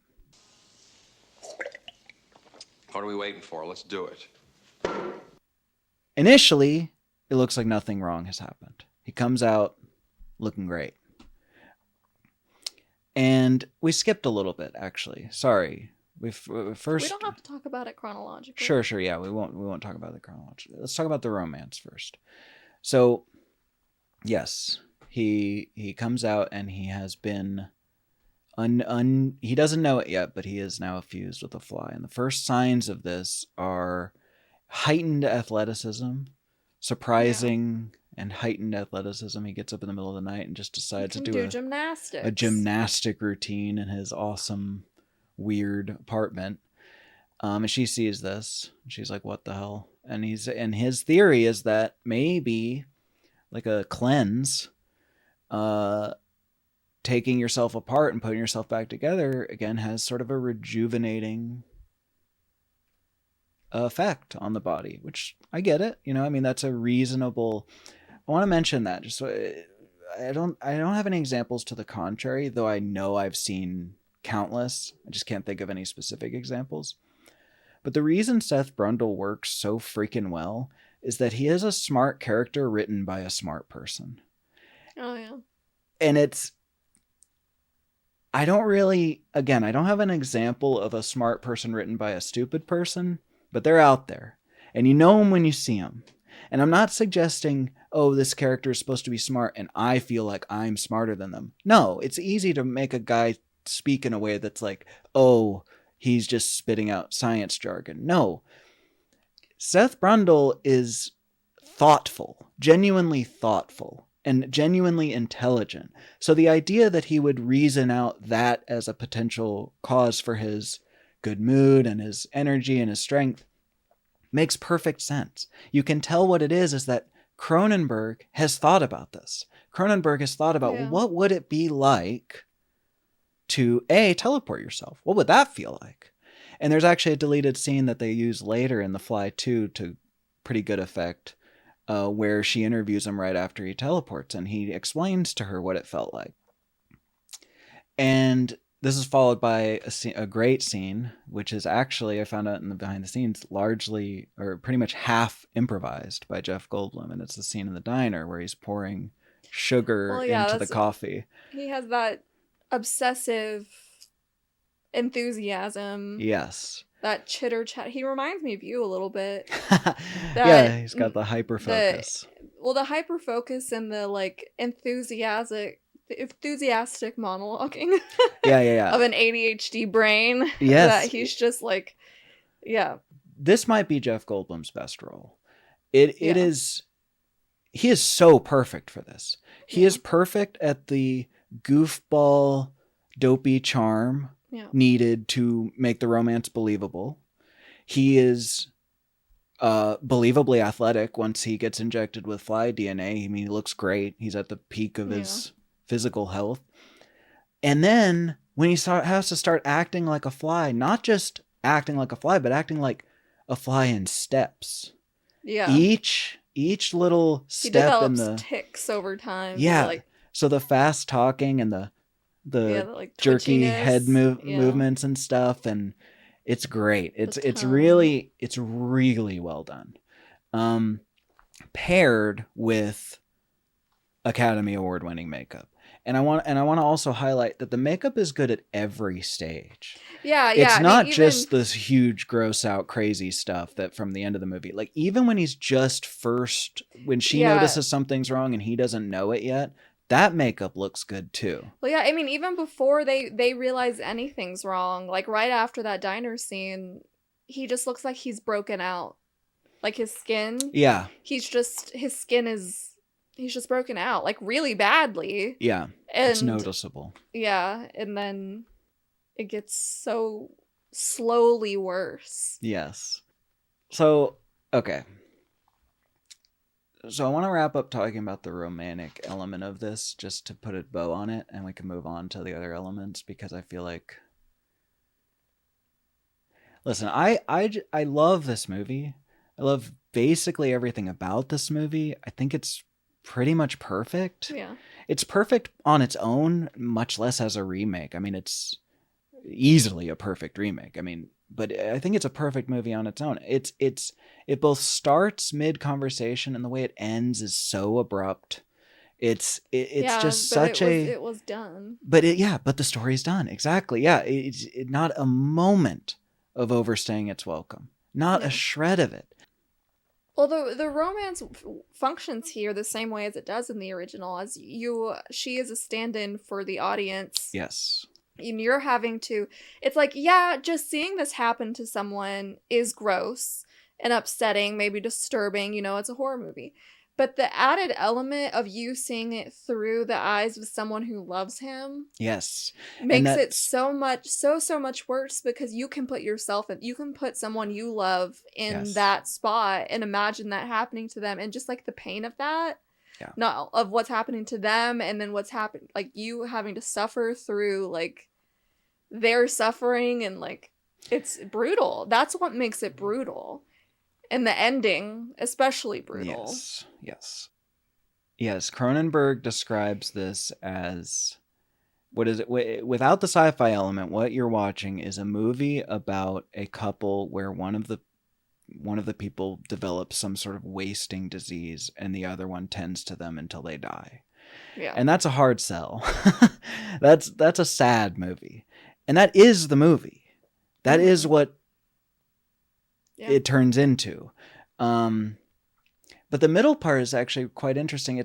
What are we waiting for? Let's do it. Initially, it looks like nothing wrong has happened. He comes out looking great. And we skipped a little bit, actually. Sorry. We don't have to talk about it chronologically. Sure, yeah. We won't talk about it chronologically. Let's talk about the romance first. So, yes, he comes out and he has been he doesn't know it yet, but he is now fused with a fly. And the first signs of this are heightened athleticism, surprising and heightened athleticism. He gets up in the middle of the night and just decides to do gymnastics. A gymnastic routine in his awesome, weird apartment. And she sees this and she's like, what the hell? And his theory is that maybe like a cleanse, taking yourself apart and putting yourself back together again has sort of a rejuvenating effect on the body, which I get it. That's a reasonable. I want to mention that just so I don't have any examples to the contrary, though I know I've seen countless. I just can't think of any specific examples. But the reason Seth Brundle works so freaking well is that he is a smart character written by a smart person. Oh yeah. And I don't have an example of a smart person written by a stupid person, but they're out there. And you know them when you see them. And I'm not suggesting, this character is supposed to be smart and I feel like I'm smarter than them. No, it's easy to make a guy speak in a way that's like, he's just spitting out science jargon. No. Seth Brundle is thoughtful, genuinely thoughtful, and genuinely intelligent. So the idea that he would reason out that as a potential cause for his good mood and his energy and his strength makes perfect sense. You can tell what it is that Cronenberg has thought about this. Cronenberg has thought about what would it be like to teleport yourself? What would that feel like? And there's actually a deleted scene that they use later in The Fly 2 to pretty good effect, where she interviews him right after he teleports, and he explains to her what it felt like. And this is followed by a great scene, which is actually, I found out in the behind the scenes, largely or pretty much half improvised by Jeff Goldblum. And it's the scene in the diner where he's pouring sugar into the coffee. He has that obsessive enthusiasm. Yes. That chitter chat. He reminds me of you a little bit. Yeah, he's got the hyper focus. The hyper focus and the enthusiastic monologuing. Yeah. Of an ADHD brain. Yes. That he's just This might be Jeff Goldblum's best role. It is. He is so perfect for this. He is perfect at the goofball, dopey charm needed to make the romance believable. He is believably athletic once he gets injected with fly DNA. I mean, he looks great. He's at the peak of his physical health. And then when he has to start acting like a fly, not just acting like a fly, but acting like a fly in steps. Yeah. Each little step in the tics over time. Yeah. So the fast talking and the jerky head movements and stuff, and it's great. It's really well done. Paired with Academy Award winning makeup. And I want to also highlight that the makeup is good at every stage. Yeah. It's not just this huge gross out crazy stuff that from the end of the movie. Like even when he's just when she notices something's wrong and he doesn't know it yet, that makeup looks good too. Well, yeah, I mean, even before they realize anything's wrong, like right after that diner scene, he just looks like he's broken out. Like his skin. Yeah. He's just broken out, like really badly. Yeah. It's noticeable. Yeah. And then it gets so slowly worse. Yes. So, okay. So I want to wrap up talking about the romantic element of this, just to put a bow on it, and we can move on to the other elements, because I feel like, listen, I love this movie. I love basically everything about this movie. I think it's pretty much perfect. Yeah. It's perfect on its own, much less as a remake. I mean, it's easily a perfect remake. I mean, but I think it's a perfect movie on its own. It both starts mid conversation, and the way it ends is so abrupt. It's just such it was done. But the story's done. Exactly. Yeah, it's not a moment of overstaying its welcome. Not a shred of it. Well, the romance functions here the same way as it does in the original. As she is a stand-in for the audience. Yes. And you're having to, it's like, yeah, just seeing this happen to someone is gross and upsetting, maybe disturbing, it's a horror movie. But the added element of you seeing it through the eyes of someone who loves him, yes, makes it so much worse, because you can put yourself in, you can put someone you love in that spot and imagine that happening to them, and just like the pain of that. Yeah. Not of what's happening to them, and then what's happened, like you having to suffer through like their suffering, and like it's brutal. That's what makes it brutal. And the ending, especially brutal. Yes. Cronenberg describes this as, what is it? Without the sci-fi element, what you're watching is a movie about a couple where one of the people develops some sort of wasting disease, and the other one tends to them until they die. Yeah. And that's a hard sell. That's a sad movie. And that is the movie. That is what it turns into. But the middle part is actually quite interesting.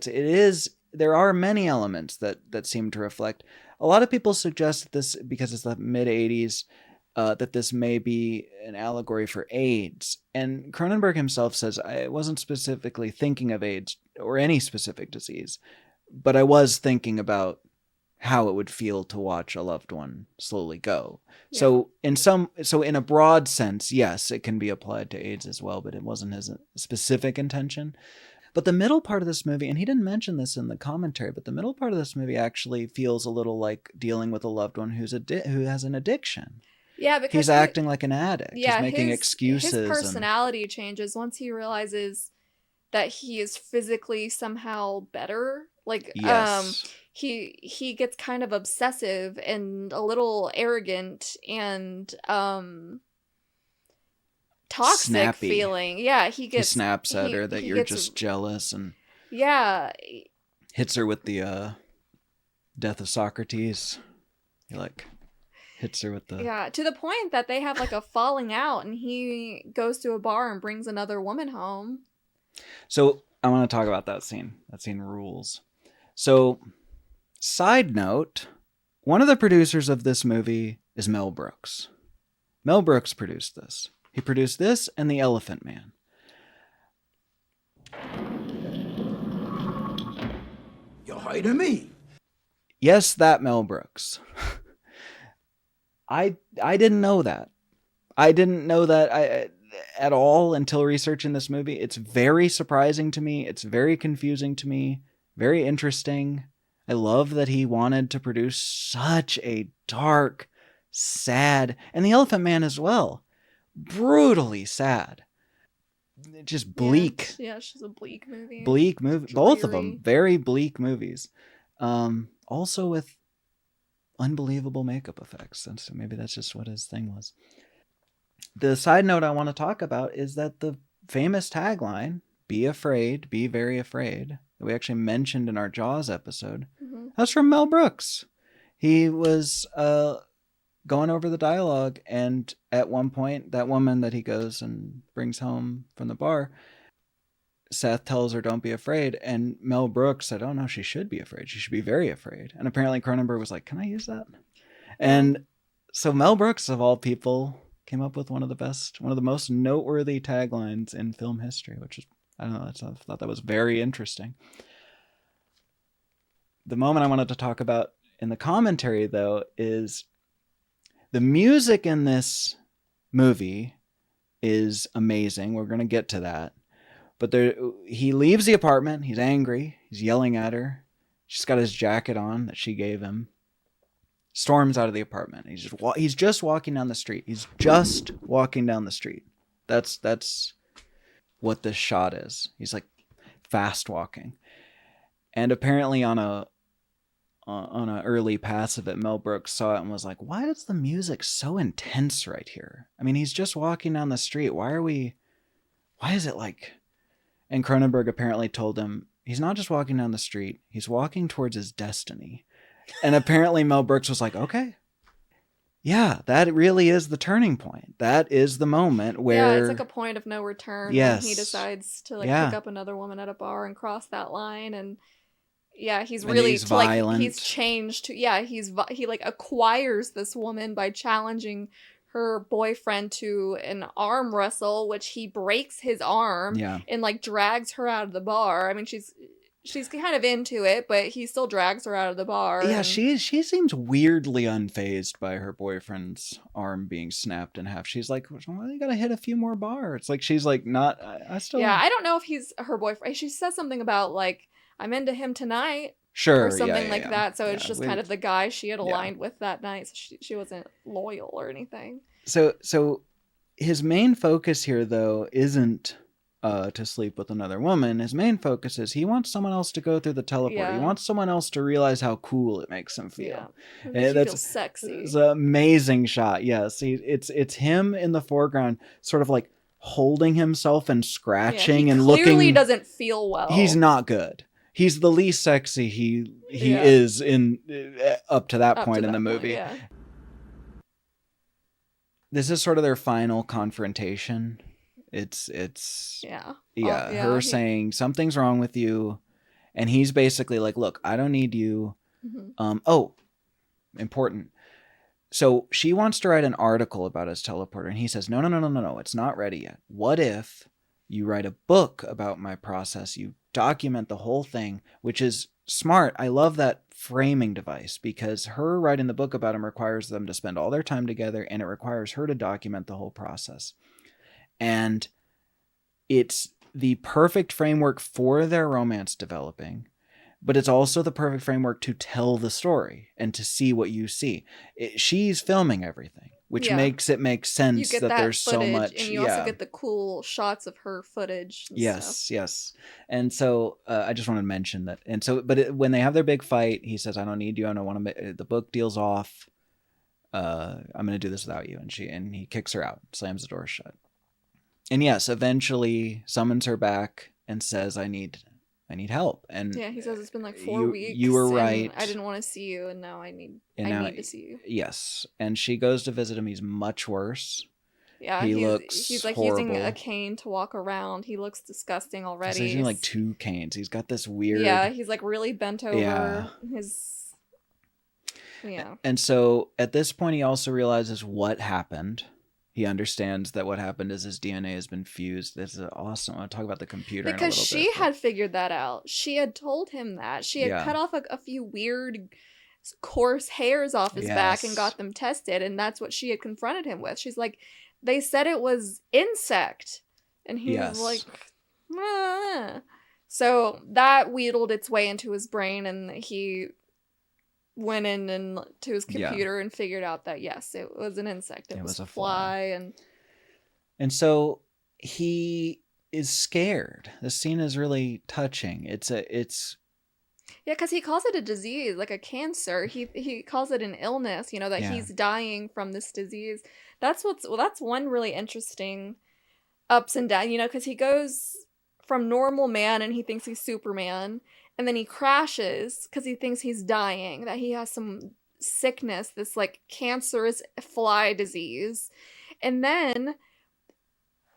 There are many elements that seem to reflect. A lot of people suggest that this, because it's the mid 80s, that this may be an allegory for AIDS. And Cronenberg himself says, I wasn't specifically thinking of AIDS or any specific disease, but I was thinking about how it would feel to watch a loved one slowly go. Yeah. So in a broad sense, yes, it can be applied to AIDS as well, but it wasn't his specific intention. But the middle part of this movie, and he didn't mention this in the commentary, but the middle part of this movie actually feels a little like dealing with a loved one who has an addiction. Yeah, because he's acting like an addict. Yeah, he's making excuses. His personality changes once he realizes that he is physically somehow better. Like, yes. He gets kind of obsessive and a little arrogant and toxic snappy feeling. Yeah, he snaps at her that you're just jealous, and hits her with the death of Socrates. He hits her with the to the point that they have like a falling out, and he goes to a bar and brings another woman home. So I want to talk about that scene. That scene rules. So, side note, one of the producers of this movie is Mel Brooks. Mel Brooks produced this. He produced this and The Elephant Man. You're hiding me. Yes, that Mel Brooks. I didn't know that. I didn't know that at all until researching this movie. It's very surprising to me. It's very confusing to me. Very interesting. I love that he wanted to produce such a dark, sad, and The Elephant Man as well. Brutally sad. Just bleak. Yeah, it's just a bleak movie. Bleak movie. Both of them. Very bleak movies. Also with unbelievable makeup effects. And so maybe that's just what his thing was. The side note I want to talk about is that the famous tagline, "Be afraid, be very afraid," that we actually mentioned in our Jaws episode, that's from Mel Brooks. He was going over the dialogue, and at one point, that woman that he goes and brings home from the bar, Seth tells her, "Don't be afraid," and Mel Brooks said, "Oh no, she should be afraid. She should be very afraid." And apparently Cronenberg was like, "Can I use that?" And so Mel Brooks, of all people, came up with one of the most noteworthy taglines in film history, which is, I don't know, I thought that was very interesting. The moment I wanted to talk about in the commentary, though, is the music in this movie is amazing. We're going to get to that. But he leaves the apartment. He's angry. He's yelling at her. She's got his jacket on that she gave him. Storms out of the apartment. He's just walking down the street. He's just walking down the street. That's what this shot is. He's like fast walking. And apparently on a early pass of it, Mel Brooks saw it and was like, why is the music so intense right here? I mean, he's just walking down the street. Why is it like... And Cronenberg apparently told him, he's not just walking down the street, he's walking towards his destiny. And apparently Mel Brooks was like, okay. Yeah, that really is the turning point. That is the moment where... Yeah, it's like a point of no return. Yes. When he decides to pick up another woman at a bar and cross that line. And yeah, he's really... He's violent. He's changed to... Yeah, he acquires this woman by challenging her boyfriend to an arm wrestle, which he breaks his arm and drags her out of the bar. I mean, she's kind of into it, but he still drags her out of the bar. Yeah, she seems weirdly unfazed by her boyfriend's arm being snapped in half. She's like, well, you gotta hit a few more bars. Like, she's like, not, I still... Yeah, I don't know if he's her boyfriend. She says something about, like, I'm into him tonight. Sure, or something like that. So it's just kind of the guy she had aligned with that night. So she wasn't loyal or anything. So his main focus here, though, isn't to sleep with another woman. His main focus is he wants someone else to go through the teleport. Yeah. He wants someone else to realize how cool it makes him feel. Yeah. She feels sexy. It's an amazing shot. Yes, it's him in the foreground, sort of like holding himself and scratching and looking. He clearly doesn't feel well. He's not good. He's the least sexy he is in up to that point in the movie. Yeah. This is sort of their final confrontation. It's her saying something's wrong with you, and he's basically like, look, I don't need you. Important. So she wants to write an article about his teleporter, and he says, no, it's not ready yet. What if you write a book about my process? You document the whole thing, which is smart. I love that framing device, because her writing the book about him requires them to spend all their time together, and it requires her to document the whole process. And it's the perfect framework for their romance developing, but it's also the perfect framework to tell the story and to see what you see. She's filming everything, which makes it make sense that there's footage, so much. And you also get the cool shots of her footage. And stuff. Yes. And so I just wanted to mention that. And so, when they have their big fight, he says, I don't need you. I don't want to. The book deals off. I'm going to do this without you. And he kicks her out, slams the door shut. And yes, eventually summons her back and says, I need help. And yeah, he says it's been like 4 weeks. You were right. I didn't want to see you, and now I need to see you. Yes. And she goes to visit him. He's much worse. Yeah, he's like horrible. using a cane to walk around. He looks disgusting already. He's using like 2 canes. He's got this weird... Yeah, he's like really bent over. Yeah. Yeah. And so at this point, he also realizes what happened. He understands that what happened is his DNA has been fused. This is awesome. I'll talk about the computer because in a little bit. She had figured that out. She had told him that. She had cut off a few weird, coarse hairs off his back and got them tested. And that's what she had confronted him with. She's like, they said it was insect. And he was like, ah. So that wheedled its way into his brain, and he went in and to his computer and figured out that yes, it was an insect. It was a fly. And so he is scared. The scene is really touching. Yeah, because he calls it a disease, like a cancer. He calls it an illness, that he's dying from this disease. That's one really interesting ups and downs, because he goes from normal man and he thinks he's Superman. And then he crashes because he thinks he's dying, that he has some sickness, this like cancerous fly disease. And then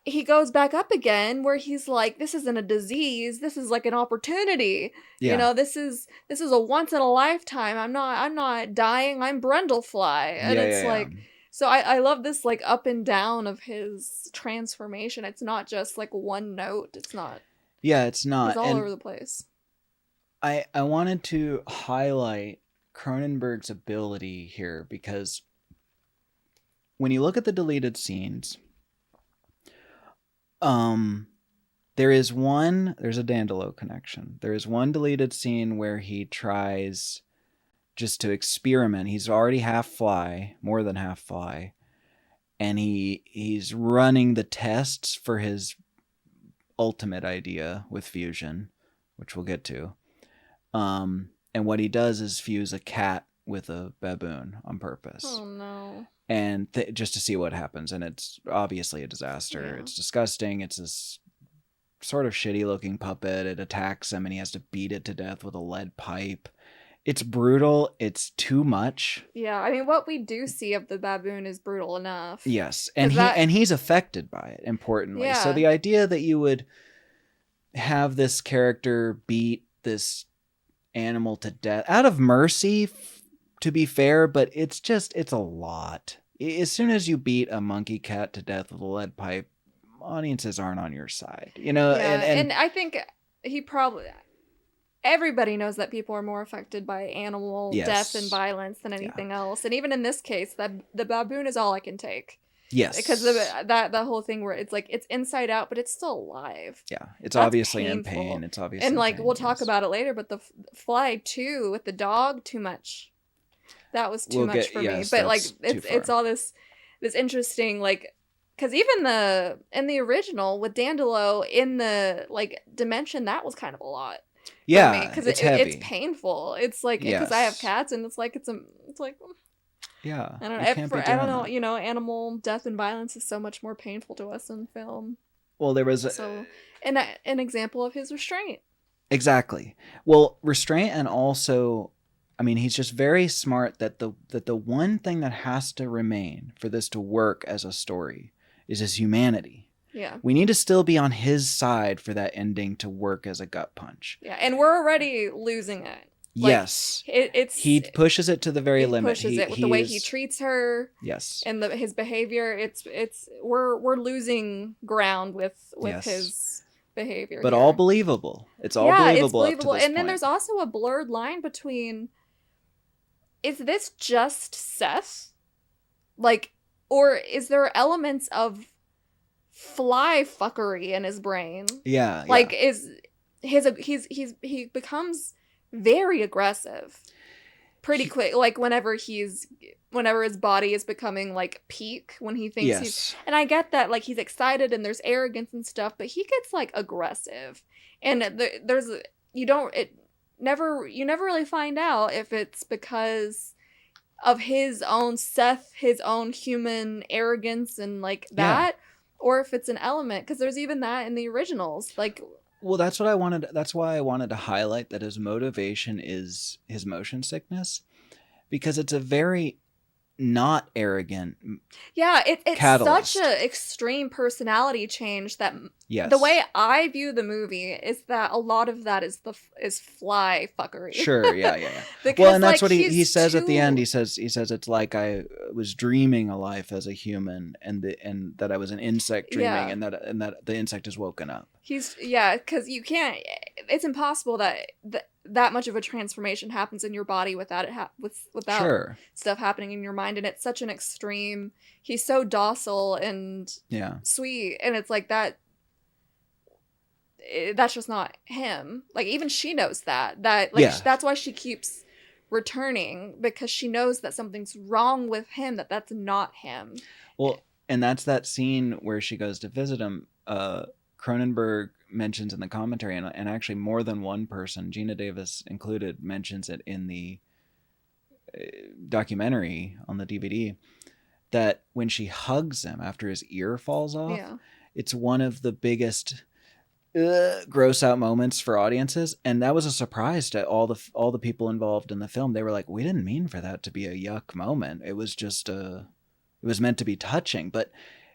he goes back up again where he's like, this isn't a disease. This is like an opportunity. Yeah. This is a once in a lifetime. I'm not dying. I'm Brundlefly. And so I love this like up and down of his transformation. It's not just like one note. It's not. Yeah, it's not. He's all over the place. I wanted to highlight Cronenberg's ability here, because when you look at the deleted scenes, there's a Dandelo connection. There is one deleted scene where he tries just to experiment. He's already half fly, more than half fly, and he's running the tests for his ultimate idea with fusion, which we'll get to. And what he does is fuse a cat with a baboon on purpose. Oh no. And just to see what happens, and it's obviously a disaster. Yeah. It's disgusting. It's this sort of shitty looking puppet. It attacks him and he has to beat it to death with a lead pipe. It's brutal. It's too much. Yeah, I mean, what we do see of the baboon is brutal enough. Yes, and he's affected by it, importantly. Yeah. So the idea that you would have this character beat this animal to death out of mercy, to be fair, but it's a lot. As soon as you beat a monkey cat to death with a lead pipe, audiences aren't on your side, Yeah, and I think everybody knows that people are more affected by animal death and violence than anything else. And even in this case, that the baboon is all I can take. Yes. Because that whole thing where it's like it's inside out, but it's still alive. Yeah, it's That's obviously painful. in pain. It's obviously and like in pain, we'll talk about it later, but the fly too with the dog, too much. That was too much for me. But like it's all this interesting like. Because even in the original with Dandelo in the like dimension, that was kind of a lot. Yeah, because it's painful. It's like because I have cats and it's like yeah. I don't know. You know, animal death and violence is so much more painful to us in film. Well, there was an example of his restraint. Exactly. Well, restraint, and also, I mean, he's just very smart that the one thing that has to remain for this to work as a story is his humanity. Yeah. We need to still be on his side for that ending to work as a gut punch. Yeah, and we're already losing it. Like, yes. He pushes it to the very limit. He pushes it with the way he treats her. Yes. And his behavior. We're losing ground with yes. his behavior. But here. all believable. It's all believable. It's believable. Up to this and then point. there's also a blurred line between, is this just Seth? Like, or is there elements of fly fuckery in his brain? Yeah. Like he becomes very aggressive pretty quick, like whenever his body is becoming like peak, when he thinks he's, and I get that, like, he's excited and there's arrogance and stuff, but he gets like aggressive, and you never really find out if it's because of his own human arrogance and like that, or if it's an element, because there's even that in the originals, like. Well, that's why I wanted to highlight that his motivation is his motion sickness, because it's a very not arrogant. Yeah, it's catalyst. such a extreme personality change that yes. The way I view the movie is that a lot of that is fly fuckery. Sure, yeah. Because, well, and that's like, what he says at the end. He says it's like I was dreaming a life as a human, and that I was an insect dreaming, and that the insect has woken up. Because you can't. It's impossible that much of a transformation happens in your body without sure. stuff happening in your mind, and it's such an extreme. He's so docile and sweet, and it's like that. That's just not him. Like, even she knows that that's why she keeps returning, because she knows that something's wrong with him, that's not him. Well, and that's that scene where she goes to visit him. Cronenberg mentions in the commentary, and actually more than one person, Gina Davis included, mentions it in the documentary on the DVD, that when she hugs him after his ear falls off, it's one of the biggest gross out moments for audiences, and that was a surprise to all the people involved in the film. They were like, we didn't mean for that to be a yuck moment. It was just it was meant to be touching. But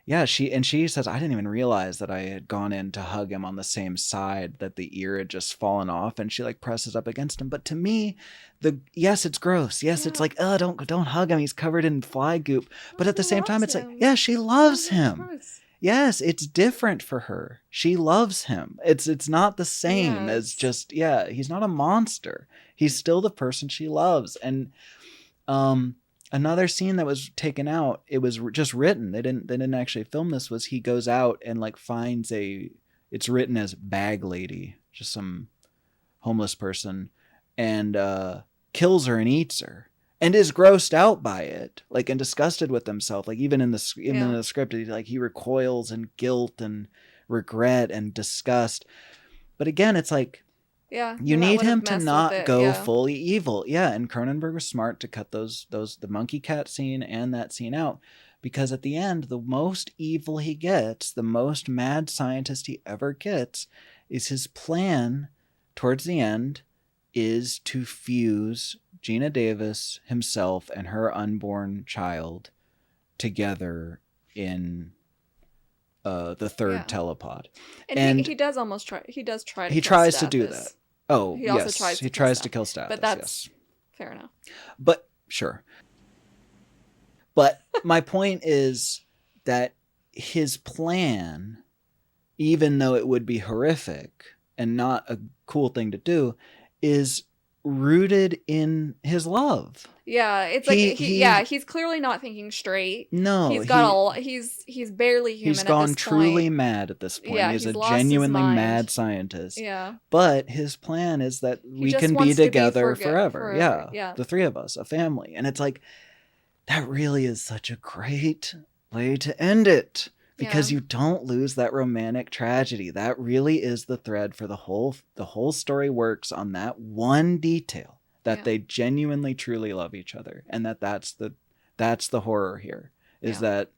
yeah, she says, I didn't even realize that I had gone in to hug him on the same side that the ear had just fallen off, and she like presses up against him. But to me, it's gross. Yes, it's like, oh, don't hug him. He's covered in fly goop. But at the same time, it's like, yeah, she loves him. Yes, it's different for her. She loves him. It's not the same as just, he's not a monster. He's still the person she loves. And another scene that was taken out, it was just written. They didn't actually film this, was he goes out and like finds a it's written as Bag Lady, just some homeless person, and kills her and eats her, and is grossed out by it, like, and disgusted with himself. Like, even in the script, he recoils in guilt and regret and disgust. But again, it's like, you need him to not go fully evil. Yeah, and Cronenberg was smart to cut the monkey cat scene and that scene out, because at the end, the most evil he gets, the most mad scientist he ever gets, is his plan towards the end is to fuse Gina Davis himself and her unborn child together in the third telepod. And he does almost try. He does try to. He tries to do that. Oh, he also yes. he tries to kill Stathis. But that's fair enough. But sure. But my point is that his plan, even though it would be horrific and not a cool thing to do, is rooted in his love. Yeah, it's like he's clearly not thinking straight. No, he's barely human. He's gone truly mad at this point. Yeah, he's a genuinely mad scientist. Yeah. But his plan is that we can be together forever. Yeah. The three of us, a family. And it's like, that really is such a great way to end it. Because you don't lose that romantic tragedy. That really is the thread for the whole story works on that one detail, that they genuinely truly love each other, and that's the horror here, is that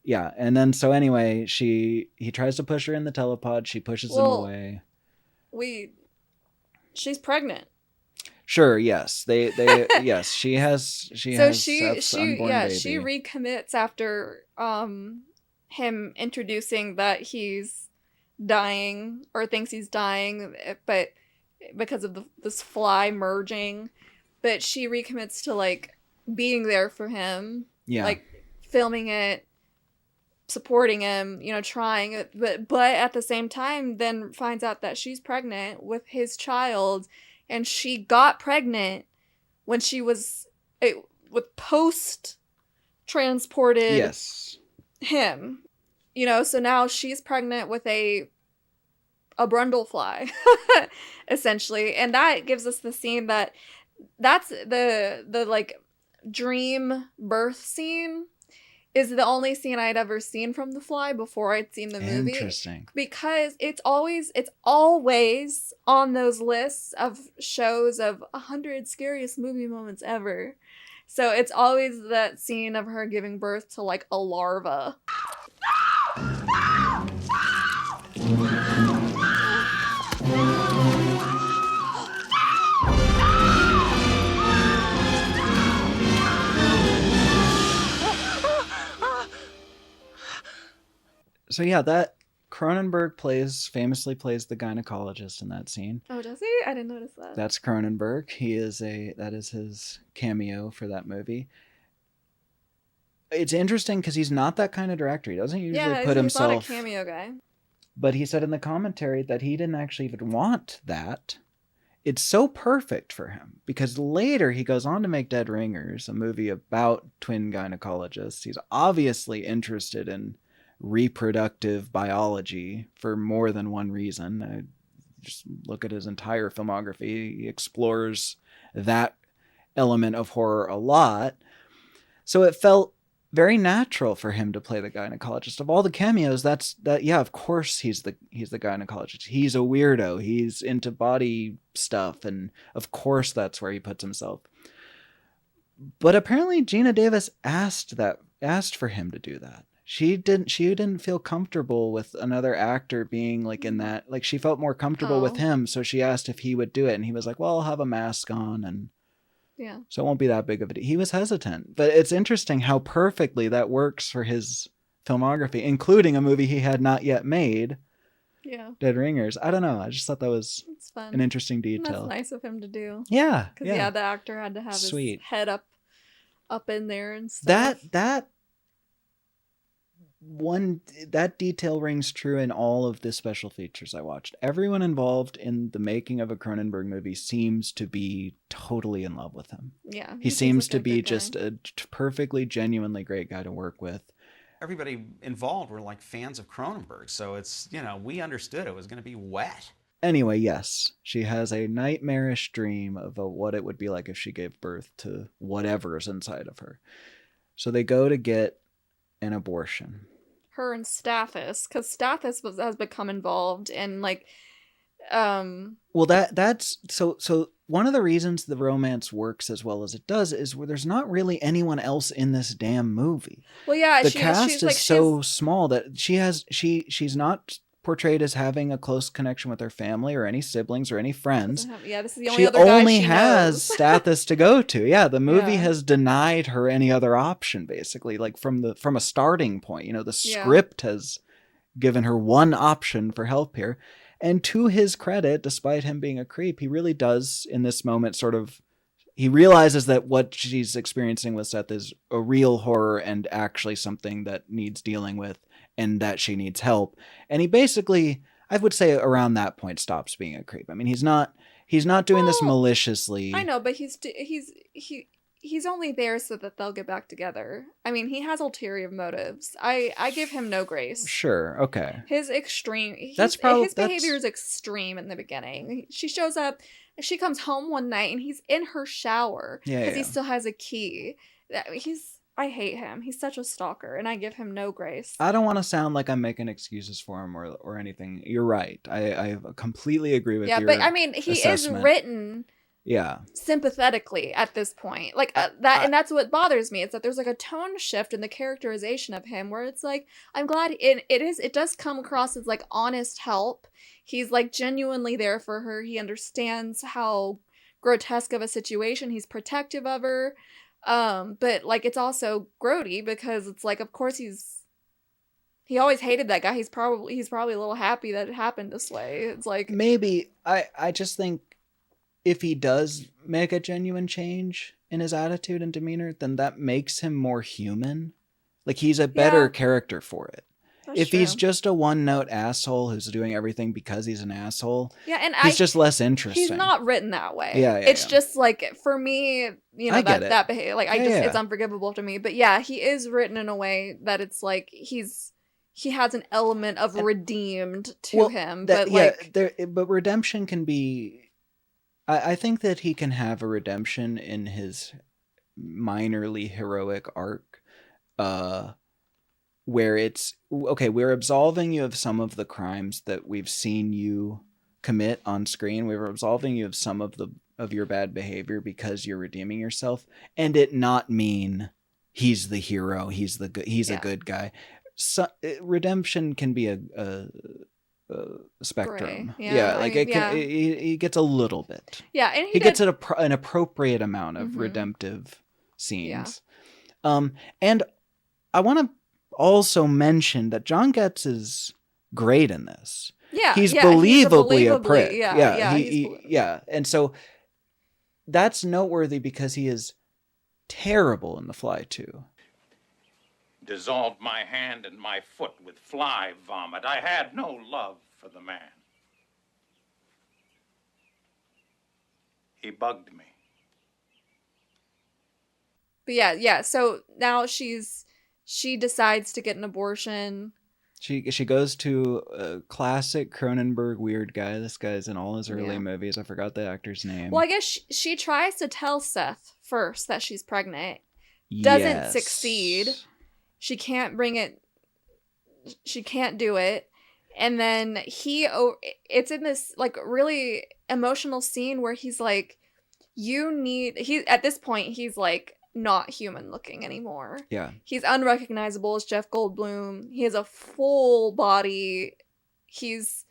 and then so anyway, he tries to push her in the telepod, she pushes him away. She's pregnant. Sure, yes. Yes, she has Seth's unborn baby. She recommits after him introducing that he's dying, or thinks he's dying, but because of this fly merging, but she recommits to like being there for him, like filming it, supporting him, trying it, but at the same time then finds out that she's pregnant with his child, and she got pregnant when she was with post transported him, so now she's pregnant with a brundlefly, essentially. And that gives us the scene that's the like dream birth scene is the only scene I'd ever seen from The Fly before I'd seen the movie. Interesting. Because it's always on those lists of shows of 100 scariest movie moments ever. So it's always that scene of her giving birth to like a larva. So yeah, that Cronenberg famously plays the gynecologist in that scene. Oh, does he? I didn't notice that. That's Cronenberg. That is his cameo for that movie. It's interesting because he's not that kind of director. He doesn't usually put himself. He's not a cameo guy. But he said in the commentary that he didn't actually even want that. It's so perfect for him because later he goes on to make Dead Ringers, a movie about twin gynecologists. He's obviously interested in reproductive biology for more than one reason. I just look at his entire filmography. He explores that element of horror a lot. So it felt very natural for him to play the gynecologist. Of all the cameos, of course he's the gynecologist. He's a weirdo. He's into body stuff, and of course that's where he puts himself. But apparently Gina Davis asked for him to do that. She didn't feel comfortable with another actor being like in that, like she felt more comfortable with him, so she asked if he would do it, and he was like, well, I'll have a mask on, and so it won't be that big of a deal. He was hesitant, but it's interesting how perfectly that works for his filmography, including a movie he had not yet made, Dead Ringers. I don't know, I just thought that was an interesting detail. That's nice of him to do. Yeah, because the actor had to have his head up in there and stuff. That detail rings true in all of the special features I watched. Everyone involved in the making of a Cronenberg movie seems to be totally in love with him. Yeah. He seems to be just a perfectly, genuinely great guy to work with. everybody involved were like fans of Cronenberg. So it's, we understood it was going to be wet. Anyway, yes, she has a nightmarish dream of what it would be like if she gave birth to whatever's inside of her. So they go to get an abortion. Her and Stathis, because Stathis has become involved in Well, that's so one of the reasons the romance works as well as it does is where there's not really anyone else in this damn movie. Well, yeah, the cast is so small that she's not portrayed as having a close connection with her family or any siblings or any friends. This is the only other guy she has Stathis to go to. Yeah, the movie Yeah. has denied her any other option, basically, like from a starting point. The script has given her one option for help here. And to his credit, despite him being a creep, he really does in this moment he realizes that what she's experiencing with Seth is a real horror and actually something that needs dealing with and that she needs help. And he basically, I would say around that point, stops being a creep. I mean, he's not doing this maliciously. I know, but he's only there so that they'll get back together. I mean, he has ulterior motives. I give him no grace. Sure, okay. His behavior is extreme in the beginning. She shows up, she comes home one night and he's in her shower because he still has a key. I hate him. He's such a stalker, and I give him no grace. I don't want to sound like I'm making excuses for him or anything. You're right. I completely agree with you. Yeah, but I mean, he assessment. is written sympathetically at this point. And that's what bothers me. It's that there's like a tone shift in the characterization of him where it's like, I'm glad it does come across as like honest help. He's like genuinely there for her. He understands how grotesque of a situation. He's protective of her. But like it's also grody because it's like, of course he always hated that guy. He's probably a little happy that it happened this way. It's like maybe I just think if he does make a genuine change in his attitude and demeanor, then that makes him more human. Like he's a better character for it. If he's just a one-note asshole who's doing everything because he's an asshole, he's just less interesting. He's not written that way. It's just like for me, that behavior. Like it's unforgivable to me. But yeah, he is written in a way that it's like he has an element of redeemed to him. But but redemption can be. I think that he can have a redemption in his minorly heroic arc. Where it's, okay, we're absolving you of some of the crimes that we've seen you commit on screen. We're absolving you of some of your bad behavior because you're redeeming yourself, and it not mean he's the hero, he's a good guy. So, redemption can be a spectrum. He gets a little bit. Yeah, and he gets an appropriate amount of redemptive scenes. And I want to also mention that John Getz is great in this. He's believably a prick. And so that's noteworthy because he is terrible in The Fly too. Dissolved my hand and my foot with fly vomit. I had no love for the man. He bugged me. But so now she decides to get an abortion. She goes to a classic Cronenberg weird guy. This guy's in all his early movies. I forgot the actor's name. Well, I guess she tries to tell Seth first that she's pregnant. Doesn't succeed. She can't bring it. She can't do it. And then it's in this like really emotional scene where he's like, at this point, he's like, not human looking anymore. Yeah. He's unrecognizable as Jeff Goldblum. He has a full body. He's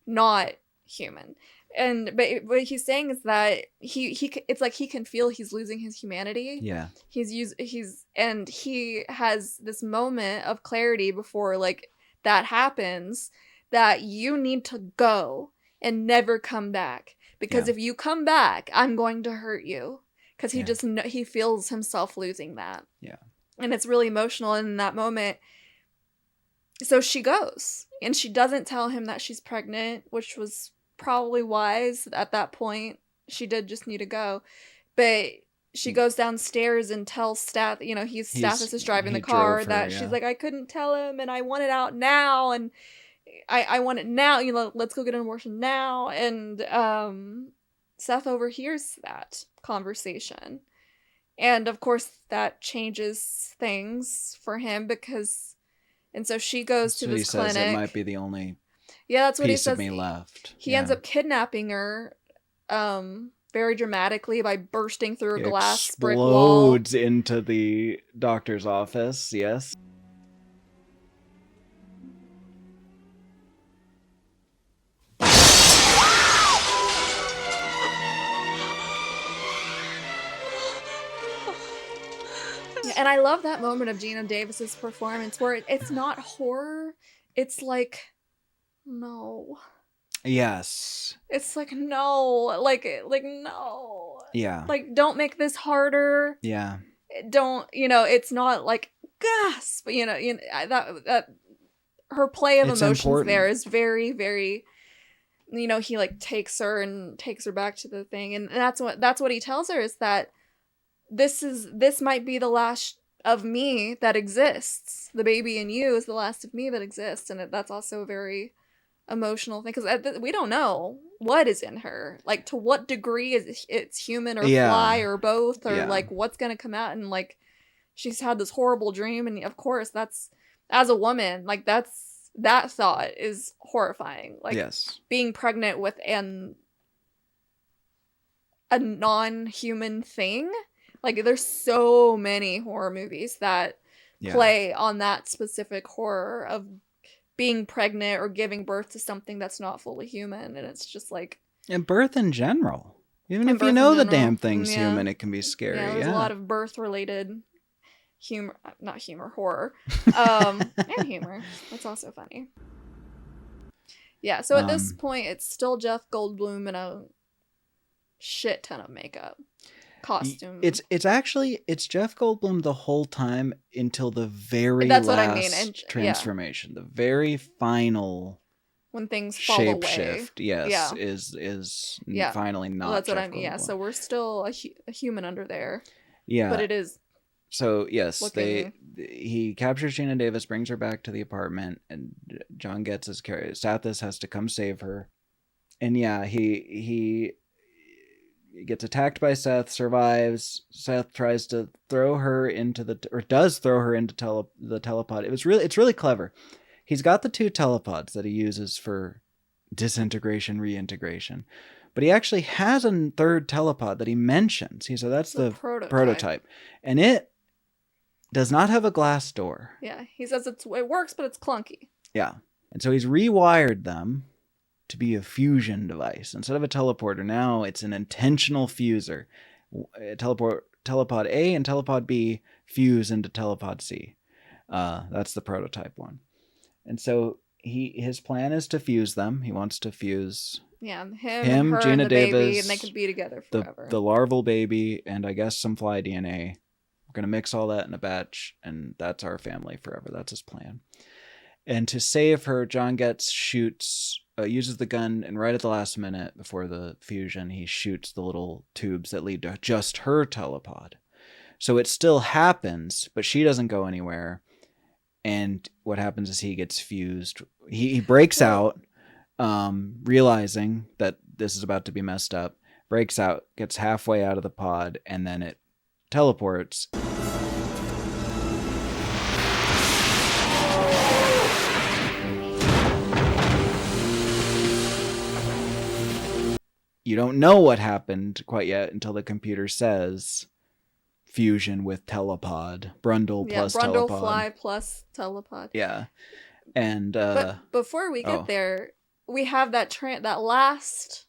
not human. But what he's saying is that it's like he can feel he's losing his humanity. Yeah. And he has this moment of clarity before like that happens that you need to go and never come back because if you come back, I'm going to hurt you. Because he feels himself losing that. Yeah. And it's really emotional in that moment. So she goes. And she doesn't tell him that she's pregnant, which was probably wise at that point. She did just need to go. But she goes downstairs and tells Stathis is driving the car that she's like, I couldn't tell him and I want it out now and I want it now, let's go get an abortion now. And Seth overhears that conversation. And of course that changes things for him and so she goes to this clinic. Says it might be the only that's what piece he says. Of me left. He ends up kidnapping her very dramatically by bursting through a glass brick wall. Explodes into the doctor's office, yes. And I love that moment of Gina Davis's performance where it's not horror, it's like, no. Yes. It's like, no. Like no. Yeah. Like, don't make this harder. Yeah. Don't, it's not like, gasp. That her play of emotions there is very, very, he like takes her back to the thing. And that's what he tells her is that this might be the last of me that exists. The baby in you is the last of me that exists. And that's also a very emotional thing because we don't know what is in her, like to what degree it's human or fly or both, or like what's gonna come out. And like she's had this horrible dream, and of course that's, as a woman, like that thought is horrifying. Like being pregnant with a non-human thing. Like there's so many horror movies that play on that specific horror of being pregnant or giving birth to something that's not fully human. And it's just like, and birth in general, even if you know the damn thing's human, it can be scary. There's a lot of birth related horror and humor. That's also funny. So at this point it's still Jeff Goldblum in a shit ton of makeup, costume. It's Jeff Goldblum the whole time until the very last transformation, the very final when things fall away. Shift, is finally not. Well, that's Jeff what I mean. Goldblum. So we're still a human under there. But it is. So yes, he captures Gina Davis, brings her back to the apartment, and John gets his carry. Stathis has to come save her, and he gets attacked by Seth, survives. Seth tries to throw her into the telepod. It's really clever. He's got the two telepods that he uses for disintegration, reintegration, but he actually has a third telepod that he mentions. He said that's the prototype, and it does not have a glass door. Yeah, he says it works, but it's clunky. Yeah, and so he's rewired them to be a fusion device. Instead of a teleporter, now it's an intentional fuser. Telepod A and telepod B fuse into telepod C. That's the prototype one. And so his plan is to fuse them. He wants to fuse him, her, Gina and the Davis, baby, and they can be together forever. The larval baby, and I guess some fly DNA. We're going to mix all that in a batch, and that's our family forever. That's his plan. And to save her, John uses the gun, and right at the last minute before the fusion, he shoots the little tubes that lead to just her telepod. So it still happens, but she doesn't go anywhere. And what happens is he gets fused. He breaks out, realizing that this is about to be messed up, breaks out, gets halfway out of the pod, and then it teleports. You don't know what happened quite yet until the computer says fusion with telepod. Brundle plus Brundle telepod. fly plus telepod. Yeah. And but before we get there, we have that last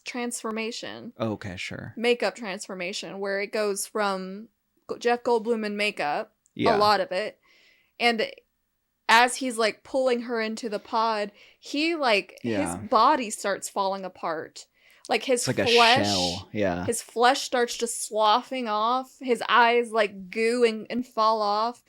transformation. Okay, sure. Makeup transformation where it goes from Jeff Goldblum in makeup, a lot of it, and as he's like pulling her into the pod, his body starts falling apart. Like his flesh, a shell. His flesh starts just sloughing off. His eyes like goo and fall off.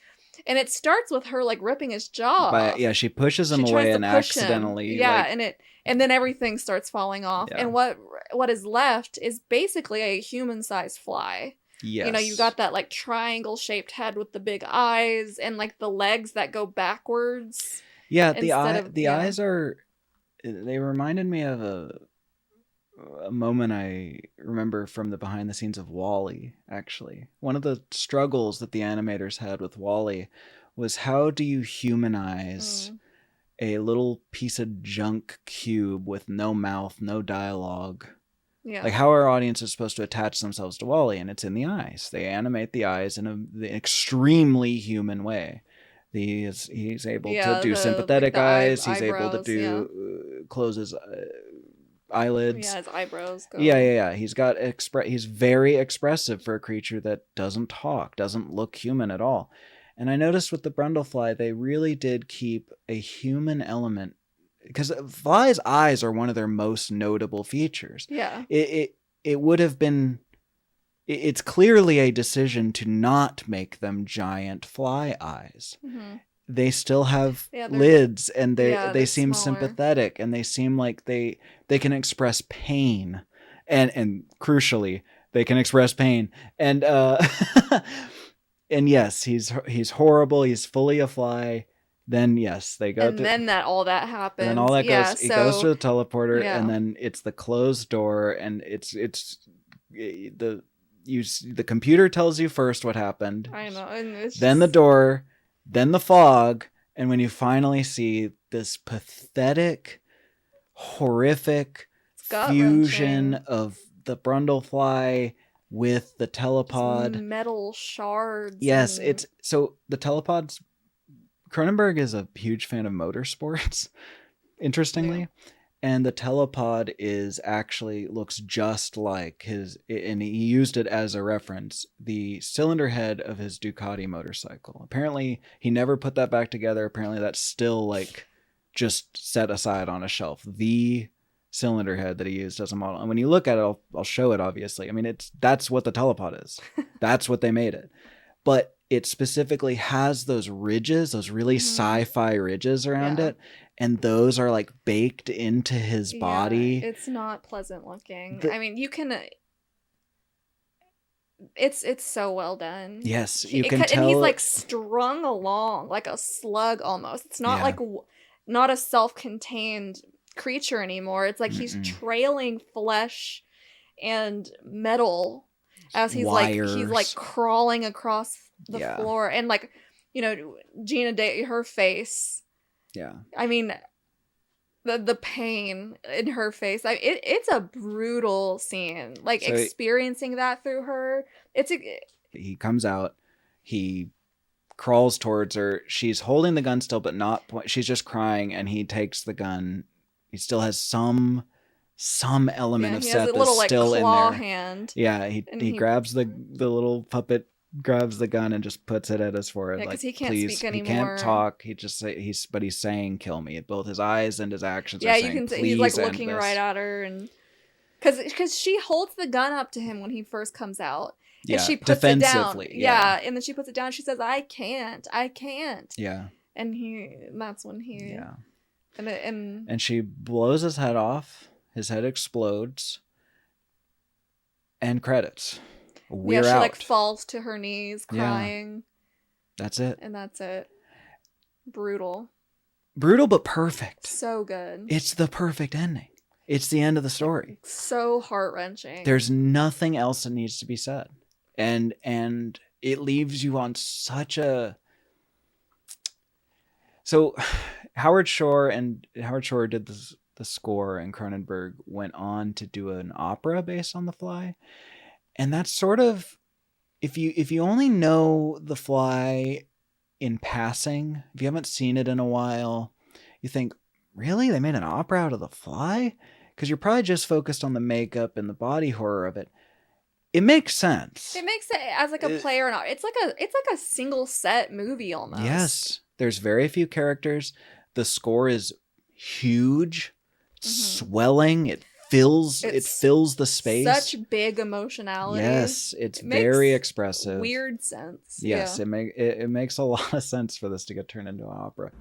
And it starts with her like ripping his jaw off. She pushes him away and accidentally. and then everything starts falling off. Yeah. And what what is left is basically a human-sized fly. Yes. You know, you got that like triangle-shaped head with the big eyes and like the legs that go backwards. Yeah, the eyes are. They reminded me of a moment I remember from the behind the scenes of WALL-E, actually. One of the struggles that the animators had with WALL-E was how do you humanize a little piece of junk cube with no mouth, no dialogue? Yeah. Like how are audiences supposed to attach themselves to WALL-E? And it's in the eyes. They animate the eyes in an extremely human way. He's able to do sympathetic eyes. He's able to do close his eyelids. Yeah, his eyebrows go. Yeah. He's very expressive for a creature that doesn't talk, doesn't look human at all. And I noticed with the Brundlefly, they really did keep a human element, because flies' eyes are one of their most notable features. Yeah. It would have been. It's clearly a decision to not make them giant fly eyes. Mm-hmm. They still have lids, and they seem smaller. sympathetic, and they seem like they can express pain, and crucially, they can express pain. And and yes, he's horrible. He's fully a fly. Then yes, they go. Then all that happens. And then all that goes. He goes to the teleporter, and then it's the closed door, and the computer tells you first what happened. I know. And then the door, then the fog, and when you finally see this pathetic, horrific fusion of the Brundlefly with the telepod, metal shards. Yes, it's so the telepods. Cronenberg is a huge fan of motorsports, interestingly. And the telepod looks just like his, and he used it as a reference, the cylinder head of his Ducati motorcycle. Apparently, he never put that back together. Apparently, that's still like just set aside on a shelf. The cylinder head that he used as a model. And when you look at it, I'll show it, obviously. I mean, that's what the telepod is. That's what they made it. But it specifically has those ridges, those really sci-fi ridges around it. And those are like baked into his body. It's not pleasant looking. I mean, you can. It's so well done. Yes, you can tell. And he's like strung along like a slug almost. It's not like not a self-contained creature anymore. It's like he's trailing flesh and metal as he's like crawling across the floor, and like, you know, Gina her face. Yeah. I mean, the pain in her face. It's a brutal scene. Like, so experiencing that through her. He comes out. He crawls towards her. She's holding the gun still, but not. She's just crying, and he takes the gun. He still has some element of Seth is still in there. Hand. Yeah. He grabs the little puppet. Grabs the gun and just puts it at his forehead. Because like, he can't please, speak anymore. He can't talk. But he's saying, "Kill me." Both his eyes and his actions are saying, you can see he's like looking right at her, and because she holds the gun up to him when he first comes out, and she puts it down. Yeah, and then she puts it down. She says, "I can't." Yeah, and that's when he. Yeah, and she blows his head off. His head explodes. And credits. We're she out. like falls to her knees crying. That's it. And that's it. Brutal. Brutal but perfect. So good. It's the perfect ending. It's the end of the story. So heart-wrenching. There's nothing else that needs to be said. And it leaves you on such a... So Howard Shore did the score, and Cronenberg went on to do an opera based on The Fly. And that's sort of, if you only know The Fly in passing, if you haven't seen it in a while, you think, really? They made an opera out of The Fly? Because you're probably just focused on the makeup and the body horror of it. It makes sense. It makes it as like a player. It's like a single set movie almost. Yes. There's very few characters. The score is huge, swelling. It fills the space. Such big emotionality. Yes, it's very expressive. Weird sense. Yes, it makes a lot of sense for this to get turned into an opera.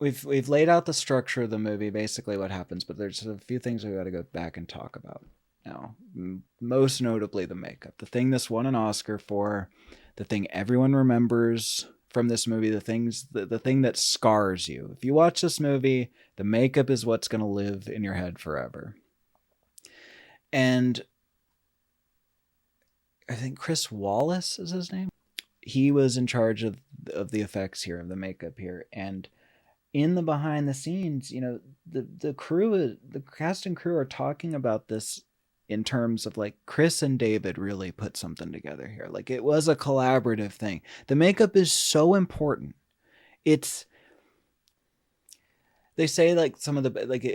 we've laid out the structure of the movie, basically what happens, but there's a few things we got to go back and talk about now. Most notably the makeup, the thing this won an Oscar for, the thing everyone remembers from this movie, the thing that scars you. If you watch this movie, the makeup is what's going to live in your head forever. And I think Chris Wallace is his name. He was in charge of the effects here, of the makeup here. And in the behind the scenes, you know, the crew, the cast and crew are talking about this in terms of like Chris and David really put something together here. Like it was a collaborative thing. The makeup is so important. They say like some of the, like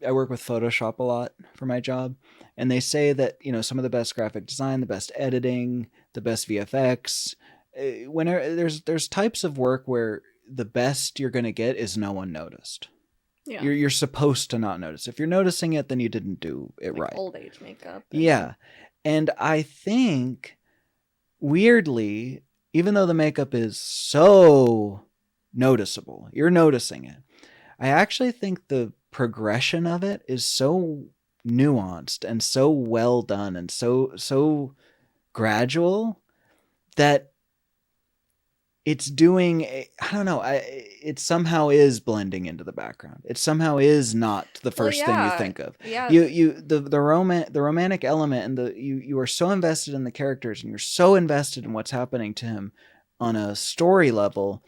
I work with Photoshop a lot for my job. And they say that, you know, some of the best graphic design, the best editing, the best VFX, whenever there's types of work where the best you're going to get is no one noticed. Yeah. You're supposed to not notice. If you're noticing it, then you didn't do it like right. Old age makeup. Yeah. And I think, weirdly, even though the makeup is so noticeable, you're noticing it, I actually think the progression of it is so nuanced and so well done and so gradual that it's doing, I don't know, it somehow is blending into the background. It somehow is not the first thing you think of. Yeah. The romantic element, and you are so invested in the characters, and you're so invested in what's happening to him on a story level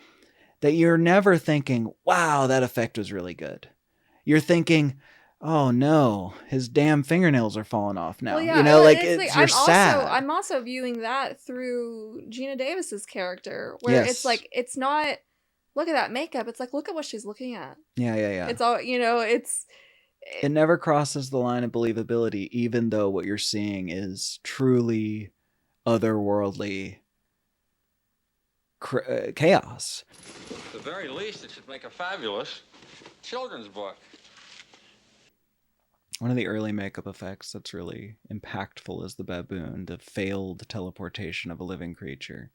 that you're never thinking, wow, that effect was really good. You're thinking, oh no, his damn fingernails are falling off now. Well, yeah, you know, like you're sad. I'm also viewing that through Gina Davis's character, where it's like, it's not, look at that makeup. It's like, look at what she's looking at. Yeah. It's all, you know, it never crosses the line of believability, even though what you're seeing is truly otherworldly chaos. At the very least, it should make a fabulous children's book. One of the early makeup effects that's really impactful is the baboon, the failed teleportation of a living creature.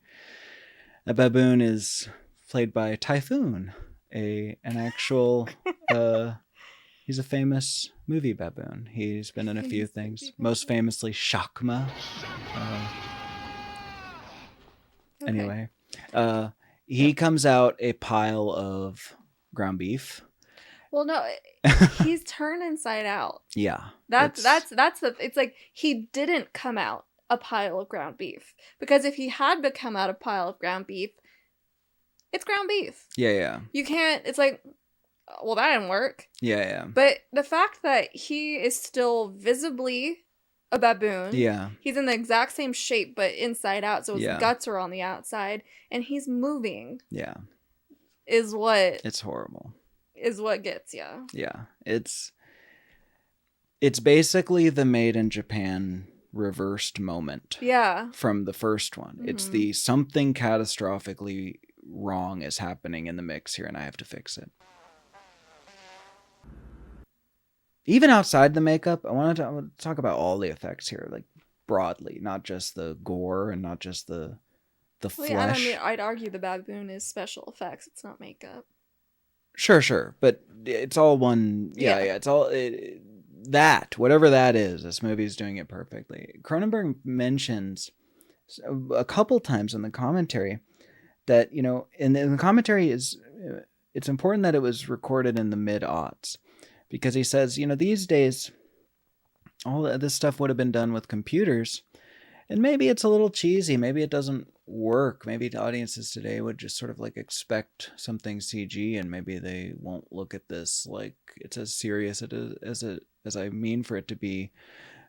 A baboon is played by Typhoon, an actual, he's a famous movie baboon. He's been in a few things, most famously Shakma. Anyway, he comes out a pile of ground beef. Well, no, he's turned inside out. Yeah. That's it's like he didn't come out a pile of ground beef, because if he had become out a pile of ground beef, it's ground beef. Yeah. You can't, it's like, well, that didn't work. Yeah. But the fact that he is still visibly a baboon. Yeah. He's in the exact same shape, but inside out, so his guts are on the outside, and he's moving. Yeah. It's horrible. Is what gets you. Yeah. It's basically the Made in Japan reversed moment. Yeah. From the first one. Mm-hmm. It's the something catastrophically wrong is happening in the mix here, and I have to fix it. Even outside the makeup, I want to talk about all the effects here, like broadly, not just the gore and not just the flesh. Yeah, I mean, I'd argue the baboon is special effects. It's not makeup. Sure, but it's all one. Yeah. It's all that, whatever that is. This movie's doing it perfectly. Cronenberg mentions a couple times in the commentary that, you know, and the commentary it's important that it was recorded in the mid-aughts, because he says, you know, these days all this stuff would have been done with computers, and maybe it's a little cheesy, maybe it doesn't work, maybe the audiences today would just sort of like expect something CG, and maybe they won't look at this like it's as serious as I mean for it to be.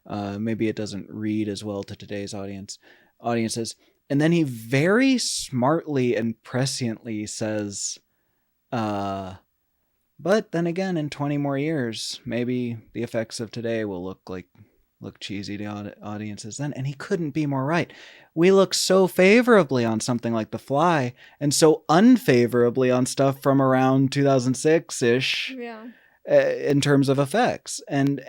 Maybe it doesn't read as well to today's audiences. And then he very smartly and presciently says, but then again, in 20 more years, maybe the effects of today will look cheesy to audiences then. And he couldn't be more right. We look so favorably on something like The Fly, and so unfavorably on stuff from around 2006-ish. In terms of effects. And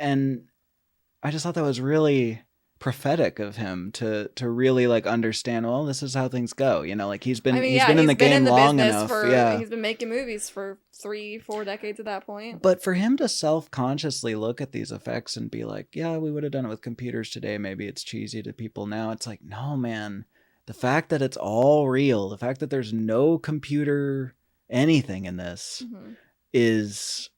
I just thought that was really prophetic of him to really like understand, well, this is how things go, you know, like he's been in the he's been game in the long business enough. for, he's been making movies for 3-4 decades at that point. But for him to self-consciously look at these effects and be like, yeah, we would have done it with computers today, maybe it's cheesy to people now, it's like, no, man, the fact that it's all real, the fact that there's no computer anything in this is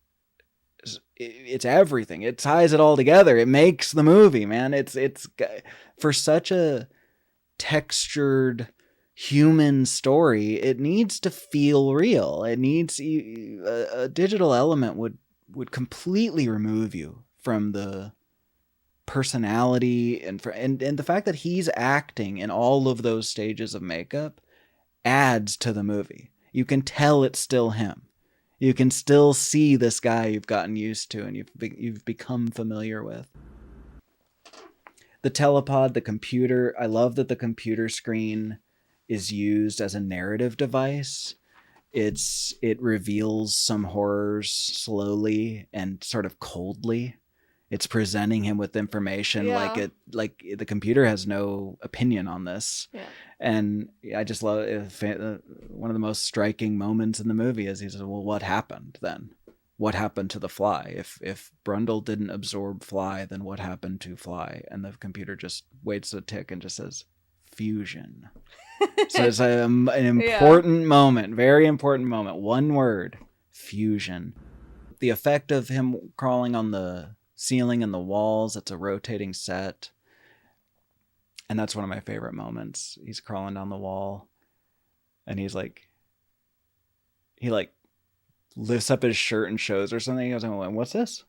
it's everything. It ties it all together. It makes the movie, man. It's for such a textured human story, it needs to feel real. It needs a digital element would completely remove you from the personality and the fact that he's acting in all of those stages of makeup adds to the movie. You can tell it's still him. You can still see this guy you've gotten used to and you've become familiar with. The telepod, the computer, I love that the computer screen is used as a narrative device. It reveals some horrors slowly and sort of coldly. It's presenting him with information like the computer has no opinion on this. Yeah. And I just love it. One of the most striking moments in the movie is he says, well, what happened then? What happened to the fly? If Brundle didn't absorb fly, then what happened to fly? And the computer just waits a tick and just says, fusion. So it's an important moment, very important moment. One word, fusion. The effect of him crawling on the ceiling and the walls, it's a rotating set. And that's one of my favorite moments. He's crawling down the wall and he lifts up his shirt and shows or something. He goes, what's this?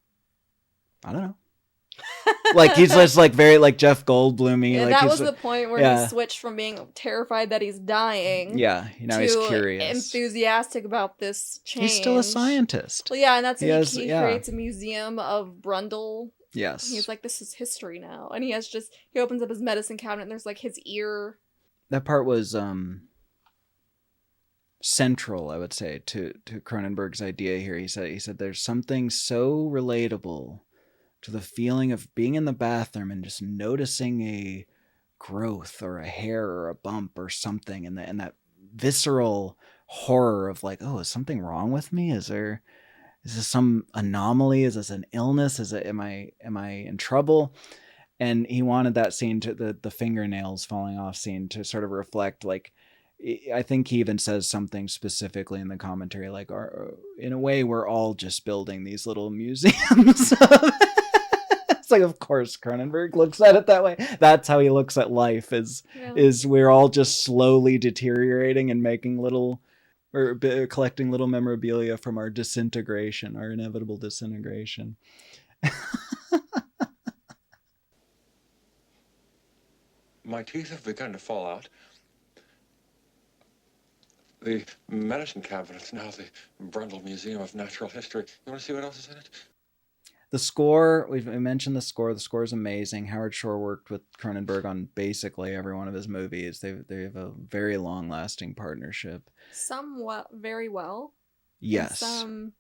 I don't know. Like he's just like very like Jeff Goldblum-y. Yeah, like that was the point where he switched from being terrified that he's dying. Yeah, now he's curious, enthusiastic about this change. He's still a scientist. Well, yeah, and that's he creates a museum of Brundle. Yes, he's like, this is history now, and he opens up his medicine cabinet and there's like his ear. That part was central, I would say, to Cronenberg's idea here. He said there's something so relatable to the feeling of being in the bathroom and just noticing a growth or a hair or a bump or something, and that visceral horror of like, oh, is something wrong with me? Is this some anomaly? Is this an illness? Am I in trouble? And he wanted that scene to the fingernails falling off scene to sort of reflect, like, I think he even says something specifically in the commentary, like, in a way, we're all just building these little museums. It's like, of course, Cronenberg looks at it that way. That's how he looks at life, is we're all just slowly deteriorating and making collecting little memorabilia from our disintegration, our inevitable disintegration. My teeth have begun to fall out. The medicine cabinet's now the Brundle Museum of Natural History. You want to see what else is in it? The score, we mentioned the score. The score is amazing. Howard Shore worked with Cronenberg on basically every one of his movies. They have a very long-lasting partnership. Some very well. Yes. Some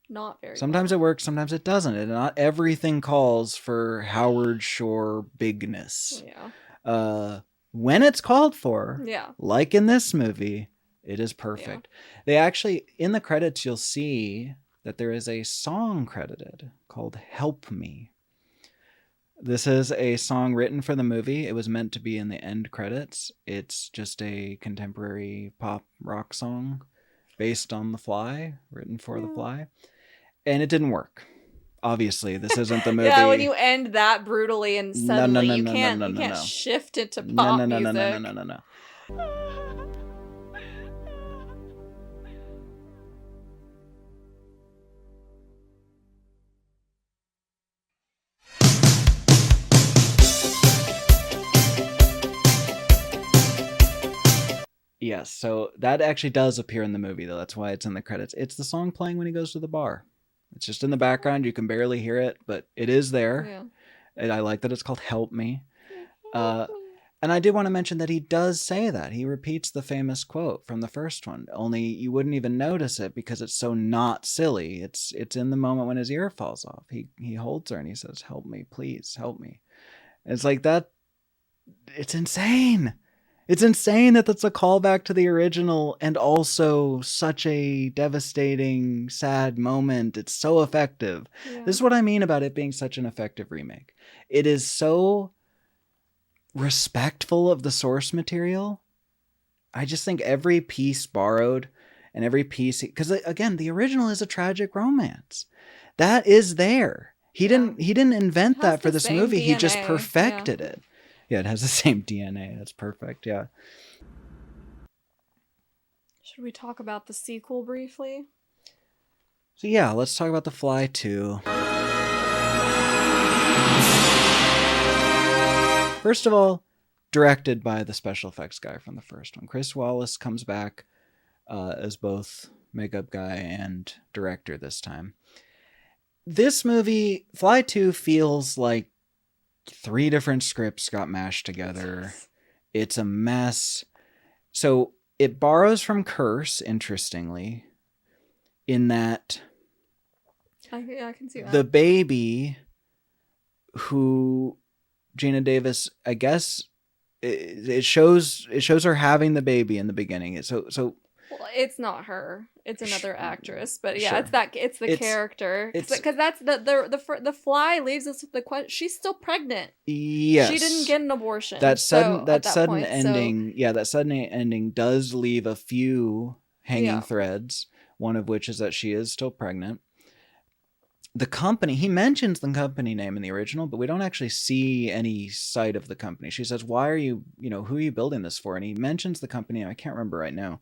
not very Sometimes it works, sometimes it doesn't. And not everything calls for Howard Shore bigness. Yeah. When it's called for, yeah, like in this movie, it is perfect. Yeah. They actually, in the credits, you'll see that there is a song credited called Help Me. This is a song written for the movie. It was meant to be in the end credits. It's just a contemporary pop rock song based on The Fly, written for The Fly. And it didn't work. Obviously, this isn't the movie. Yeah, when you end that brutally and suddenly you can't shift it to pop music. No. Yes, so that actually does appear in the movie, though. That's why it's in the credits. It's the song playing when he goes to the bar. It's just in the background. You can barely hear it, but it is there. Yeah. And I like that it's called Help Me. And I did want to mention that he does say that. He repeats the famous quote from the first one, only you wouldn't even notice it because it's so not silly. It's in the moment when his ear falls off. He holds her and he says, help me, please, help me. It's like that. It's insane. It's insane that that's a callback to the original and also such a devastating, sad moment. It's so effective. Yeah. This is what I mean about it being such an effective remake. It is so respectful of the source material. I just think every piece borrowed and every piece, because again, the original is a tragic romance. That is there. He didn't invent that for this movie. He just perfected it. Yeah, it has the same DNA. That's perfect. Yeah. Should we talk about the sequel briefly? So yeah, let's talk about The Fly 2. First of all, directed by the special effects guy from the first one. Chris Wallace comes back as both makeup guy and director this time. This movie, Fly 2, feels like 3 different scripts got mashed together. It's a mess. So it borrows from Curse, interestingly, in that I can see that. the baby who Gina Davis, I guess, it shows her having the baby in the beginning. So well, it's not her. It's another actress, but yeah, Sure. it's the character. Because that's the Fly leaves us with the question. She's still pregnant. Yes, she didn't get an abortion. That sudden point, ending, that sudden ending does leave a few hanging threads. One of which is that she is still pregnant. The company, he mentions the company name in the original, but we don't actually see any sight of the company. She says, "Why are you, who are you building this for?" And he mentions the company. I can't remember right now.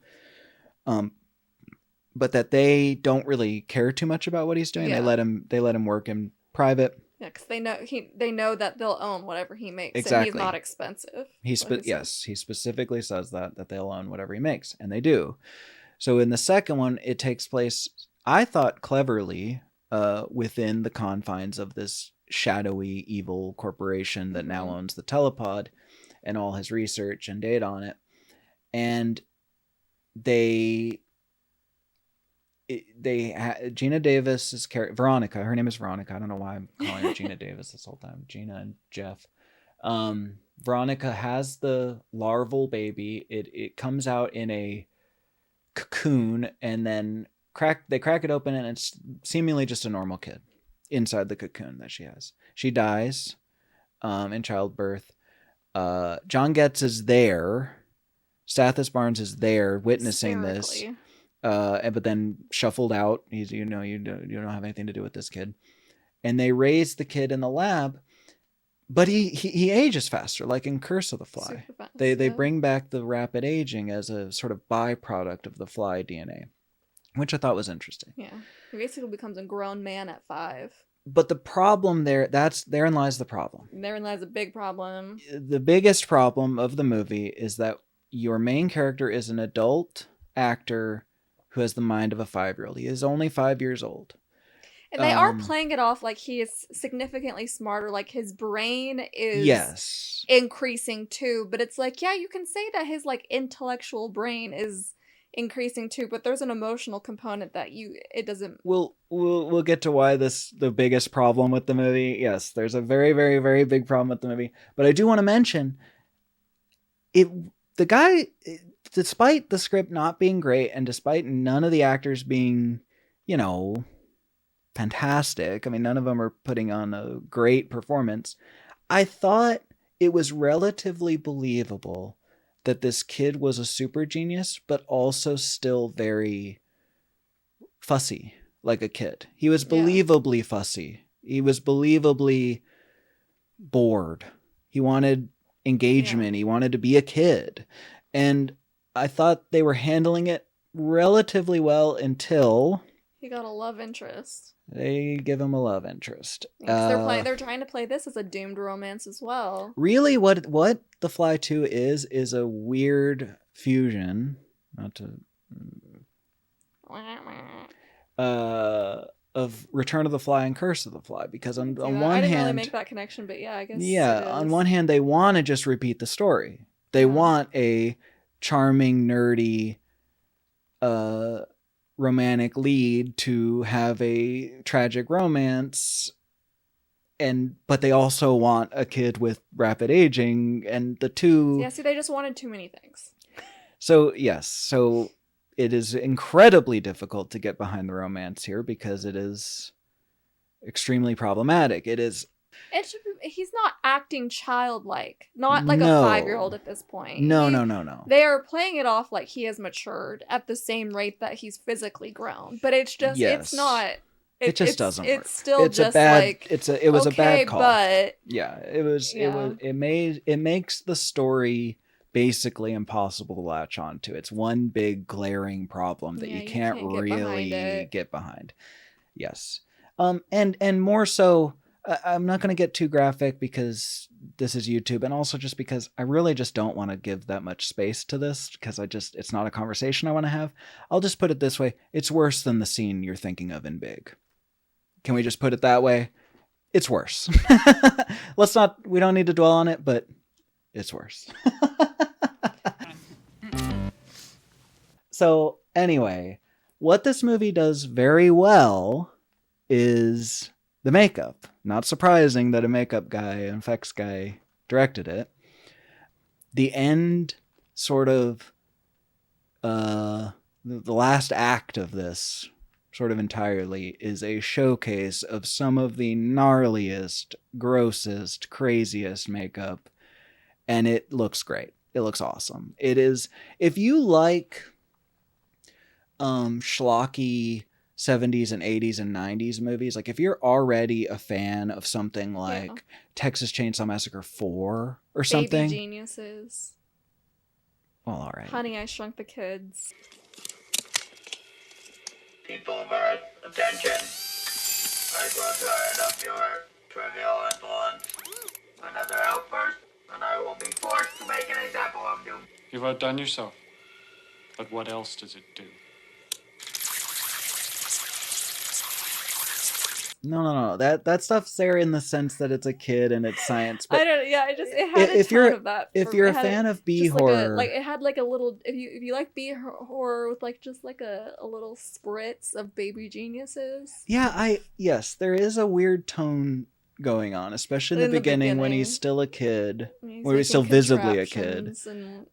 But that they don't really care too much about what he's doing. Yeah. They let him work in private. Yeah, because they know that they'll own whatever he makes, Exactly. and he's not expensive. He specifically says that they'll own whatever he makes, and they do. So in the second one, it takes place, I thought, cleverly within the confines of this shadowy, evil corporation that now owns the telepod and all his research and data on it, and Gina Davis's character, Veronica, her name is Veronica. I don't know why I'm calling her Gina Davis this whole time. Gina and Jeff. Veronica has the larval baby. It comes out in a cocoon, and then they crack it open, and it's seemingly just a normal kid inside the cocoon that she has. She dies in childbirth. John Getz is there. Stathis Barnes is there witnessing this. But then shuffled out. He's you don't have anything to do with this kid. And they raise the kid in the lab, but he ages faster, like in Curse of the Fly. They bring back the rapid aging as a sort of byproduct of the Fly DNA, which I thought was interesting. Yeah, he basically becomes a grown man at 5. But the problem therein lies the problem. Therein lies a big problem. The biggest problem of the movie is that your main character is an adult actor who has the mind of a 5-year-old. He is only 5 years old. And they are playing it off like he is significantly smarter, like his brain is increasing too. But it's like, yeah, you can say that his like intellectual brain is increasing too, but there's an emotional component that it doesn't. We'll get to why the biggest problem with the movie. Yes, there's a very, very, very big problem with the movie. But I do want to mention the guy, despite the script not being great and despite none of the actors being, fantastic. I mean, none of them are putting on a great performance. I thought it was relatively believable that this kid was a super genius, but also still very fussy, like a kid. He was believably fussy. He was believably bored. He wanted engagement. He wanted to be a kid. And I thought they were handling it relatively well until he got a love interest. They give him a love interest. They're trying to play this as a doomed romance as well. Really, what The Fly 2 is a weird fusion, not to of Return of the Fly and Curse of the Fly, because on one hand, I didn't really make that connection, but yeah, I guess. Yeah, on one hand, they want to just repeat the story. They want a charming, nerdy, romantic lead to have a tragic romance, but they also want a kid with rapid aging, and the two. Yeah, see, they just wanted too many things. So yes, so it is incredibly difficult to get behind the romance here because it is extremely problematic. It is. He's not acting childlike, not like No. a 5-year-old at this point. No. They are playing it off like he has matured at the same rate that he's physically grown, but it's just it's not. It just doesn't work. It's still it's just a bad, like it was okay, a bad call. But yeah, it makes the story basically impossible to latch onto. It's one big glaring problem that you can't really get behind. Yes. And more so, I'm not going to get too graphic because this is YouTube, and also just because I really just don't want to give that much space to this because it's not a conversation I want to have. I'll just put it this way. It's worse than the scene you're thinking of in Big. Can we just put it that way? It's worse. We don't need to dwell on it, but it's worse. So anyway, what this movie does very well is the makeup. Not surprising that a makeup guy, an effects guy, directed it. The end sort of, the last act of this sort of entirely is a showcase of some of the gnarliest, grossest, craziest makeup. And it looks great. It looks awesome. It is, if you like schlocky 70s and 80s and 90s movies, like if you're already a fan of something like Texas Chainsaw Massacre 4 or something. Baby Geniuses. Well, all right. Honey, I Shrunk the Kids. People of Earth, attention! I grow tired of your trivial influence. Another outburst, and I will be forced to make an example of you. You've outdone yourself. But what else does it do? No. That stuff's there in the sense that it's a kid and it's science. But it had a ton of that. If you're a fan of B horror, like it had like a little. If you like B horror with like just like a little spritz of Baby Geniuses. Yeah, yes, there is a weird tone going on, especially in the beginning when he's still a kid, when he's still visibly a kid. And,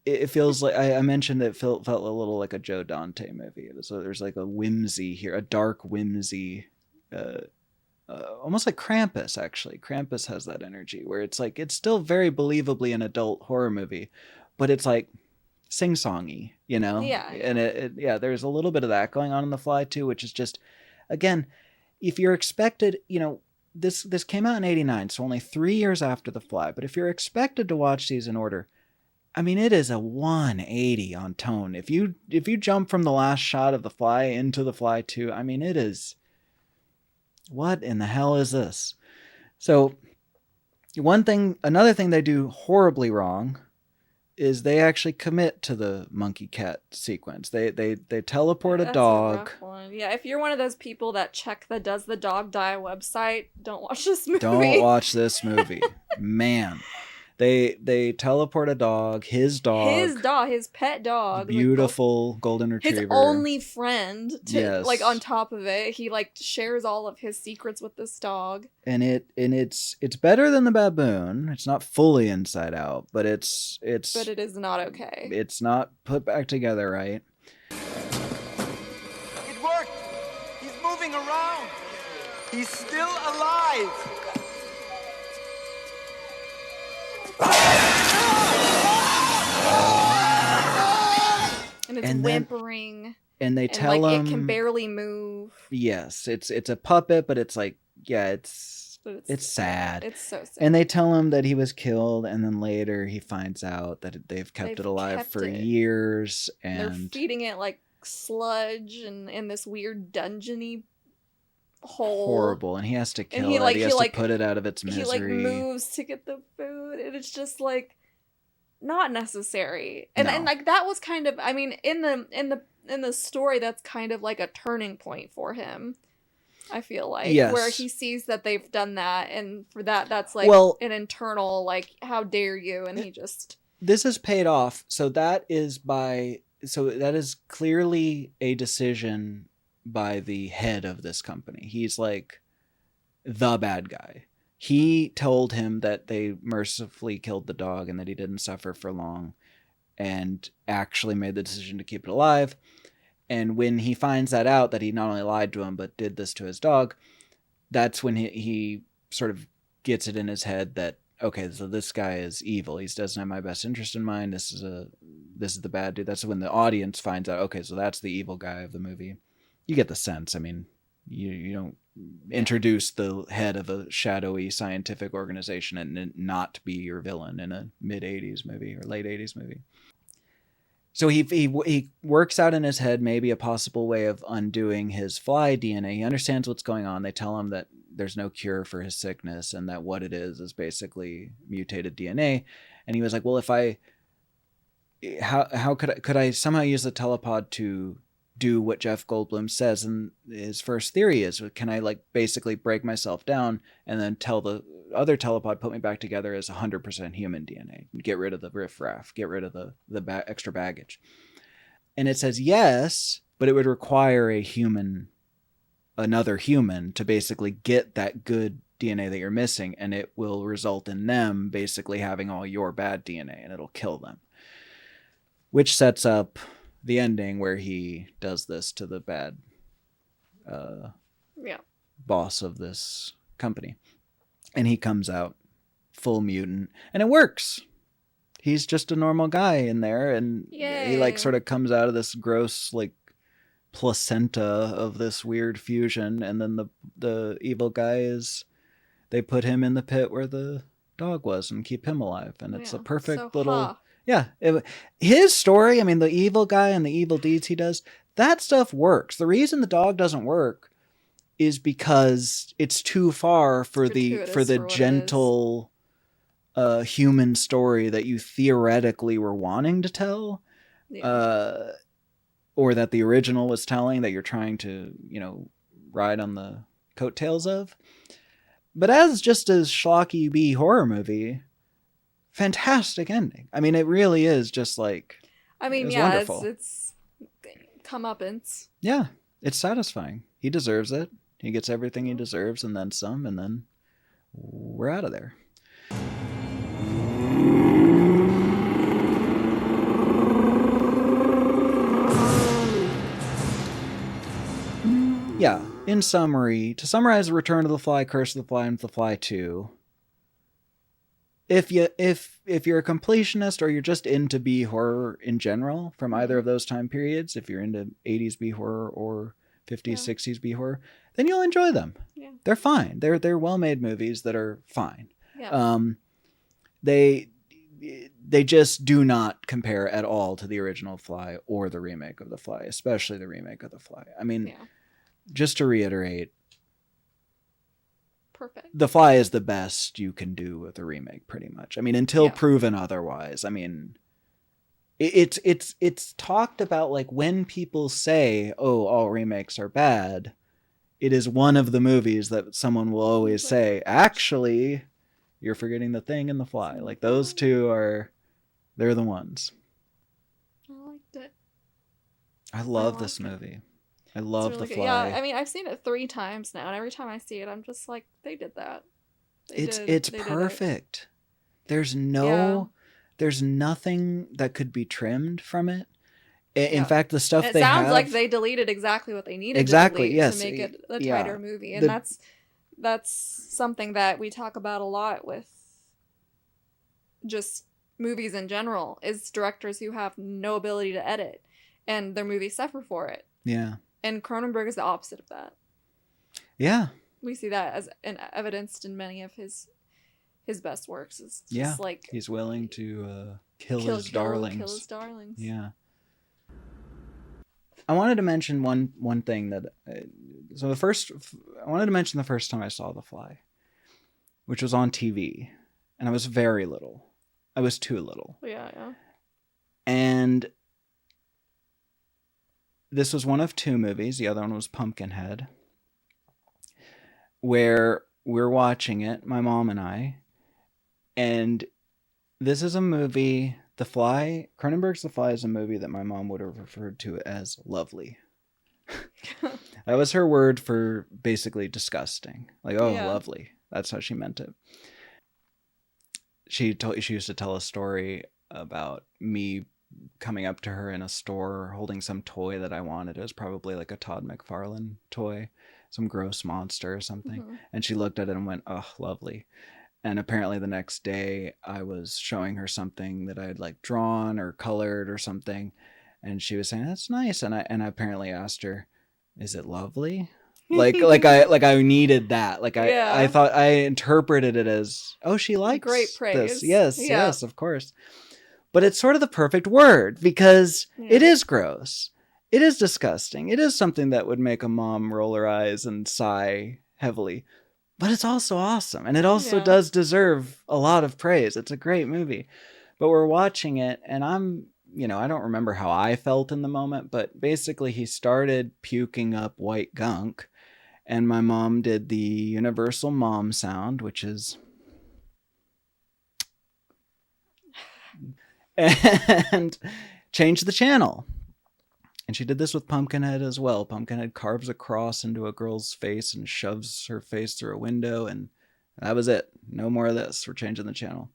it feels like I mentioned that it felt a little like a Joe Dante movie. So there's like a whimsy here, a dark whimsy. Almost like Krampus, actually. Krampus has that energy where it's like it's still very believably an adult horror movie, but it's like sing-songy, you know? Yeah. And there's a little bit of that going on in The Fly too, which is just, again, if you're expected, you know, this came out in 89, so only 3 years after The Fly, but if you're expected to watch these in order, I mean, it is a 180 on tone. If you jump from the last shot of The Fly into The Fly 2, I mean, it is... What in the hell is this? So, another thing they do horribly wrong is they actually commit to the monkey cat sequence. They teleport a dog. Yeah, if you're one of those people that check the Does the Dog Die website, don't watch this movie. Don't watch this movie. Man. They teleport a dog, his pet dog, beautiful golden retriever, his only friend. Yes. Like on top of it, he like shares all of his secrets with this dog. And it's better than the baboon. It's not fully inside out, but it's. But it is not okay. It's not put back together right. It worked. He's moving around. He's still alive. And it's whimpering. And they tell him it can barely move. Yes, it's a puppet, but it's like it's sad. It's so sad. And they tell him that he was killed, and then later he finds out that they've kept it alive for years, and they're feeding it like sludge and in this weird dungeony hole. Horrible, and he has to kill it. He has to put it out of its misery. He like moves to get the food, and it's just like not necessary. And like that was kind of, I mean, in the story, that's kind of like a turning point for him. I feel like where he sees that they've done that, and for that's like an internal like, how dare you? And he just this is paid off. So that is clearly a decision by the head of this company. He's like, the bad guy. He told him that they mercifully killed the dog and that he didn't suffer for long, and actually made the decision to keep it alive. And when he finds that out, that he not only lied to him but did this to his dog, that's when he sort of gets it in his head that, okay, so this guy is evil. He doesn't have my best interest in mind. This is the bad dude. That's when the audience finds out, okay, so that's the evil guy of the movie. You get the sense. I mean, you don't introduce the head of a shadowy scientific organization and not be your villain in a mid-'80s movie or late 80s movie. So he works out in his head maybe a possible way of undoing his fly DNA. He understands what's going on. They tell him that there's no cure for his sickness and that what it is basically mutated DNA. And he was like, well, how could I somehow use the telepod to do what Jeff Goldblum says? And his first theory is, can I like basically break myself down and then tell the other telepod, put me back together as 100% human DNA, get rid of the riffraff, get rid of the extra baggage. And it says yes, but it would require another human to basically get that good DNA that you're missing, and it will result in them basically having all your bad DNA, and it'll kill them. Which sets up the ending where he does this to the bad boss of this company. And he comes out full mutant, and it works. He's just a normal guy in there, and he like sort of comes out of this gross like placenta of this weird fusion, and then the evil guy they put him in the pit where the dog was and keep him alive, and it's a perfect little his story. I mean, the evil guy and the evil deeds he does, that stuff works. The reason the dog doesn't work is because it's too far for the gentle human story that you theoretically were wanting to tell, or that the original was telling, that you're trying to, ride on the coattails of. But as just a schlocky B horror movie, fantastic ending. I mean, it really is just like, wonderful. It's comeuppance. Yeah, it's satisfying. He deserves it. He gets everything he deserves and then some, and then we're out of there. Yeah, in summary, to summarize Return of the Fly, Curse of the Fly, and The Fly 2, if you're a completionist or you're just into B horror in general from either of those time periods, if you're into 80s B horror or 50s, 60s B horror, then you'll enjoy them. Yeah. They're fine. They're well-made movies that are fine. Yeah. They just do not compare at all to the original Fly or the remake of The Fly, especially the remake of The Fly. I mean, just to reiterate, perfect. The Fly is the best you can do with a remake, pretty much. I mean, until proven otherwise. I mean, it's talked about, like, when people say, oh, all remakes are bad, it is one of the movies that someone will always say, actually, you're forgetting The Thing and The Fly. Like, those two they're the ones. I liked it. I love this movie. I love really The Fly. Yeah, I mean, I've seen it 3 times now, and every time I see it, I'm just like, they did that. It's perfect. There's nothing that could be trimmed from it. In fact, the stuff they have... It sounds like they deleted exactly what they needed to delete to make it a tighter movie. And that's something that we talk about a lot with just movies in general, is directors who have no ability to edit, and their movies suffer for it. Yeah. And Cronenberg is the opposite of that. Yeah. We see that as evidenced in many of his best works. It's just like he's willing to kill his darlings. Kill his darlings. Yeah. I wanted to mention one thing that I wanted to mention the first time I saw The Fly, which was on TV, and I was very little. I was too little. Yeah. And this was one of 2 movies. The other one was Pumpkinhead, where we're watching it, my mom and I. And this is a movie, The Fly, Cronenberg's The Fly is a movie that my mom would have referred to as lovely. That was her word for basically disgusting. Like, oh, Yeah. lovely. That's how she meant it. She used to tell a story about me coming up to her in a store holding some toy that I wanted. It was probably like a Todd McFarlane toy, some gross monster or something. Mhm. And she looked at it and went, oh, lovely. And apparently the next day I was showing her something that I had like drawn or colored or something. And she was saying, that's nice. And I apparently asked her, is it lovely? like I needed that. Like I thought I interpreted it as, oh, she likes Great praise. this. Yes, Yeah. yes, of course. But it's sort of the perfect word because it is gross. It is disgusting. It is something that would make a mom roll her eyes and sigh heavily. But it's also awesome. And it also does deserve a lot of praise. It's a great movie. But we're watching it and I'm, I don't remember how I felt in the moment, but basically he started puking up white gunk and my mom did the universal mom sound, which is... and changed the channel. And she did this with Pumpkinhead as well. Pumpkinhead carves a cross into a girl's face and shoves her face through a window, and that was it. No more of this. We're changing the channel.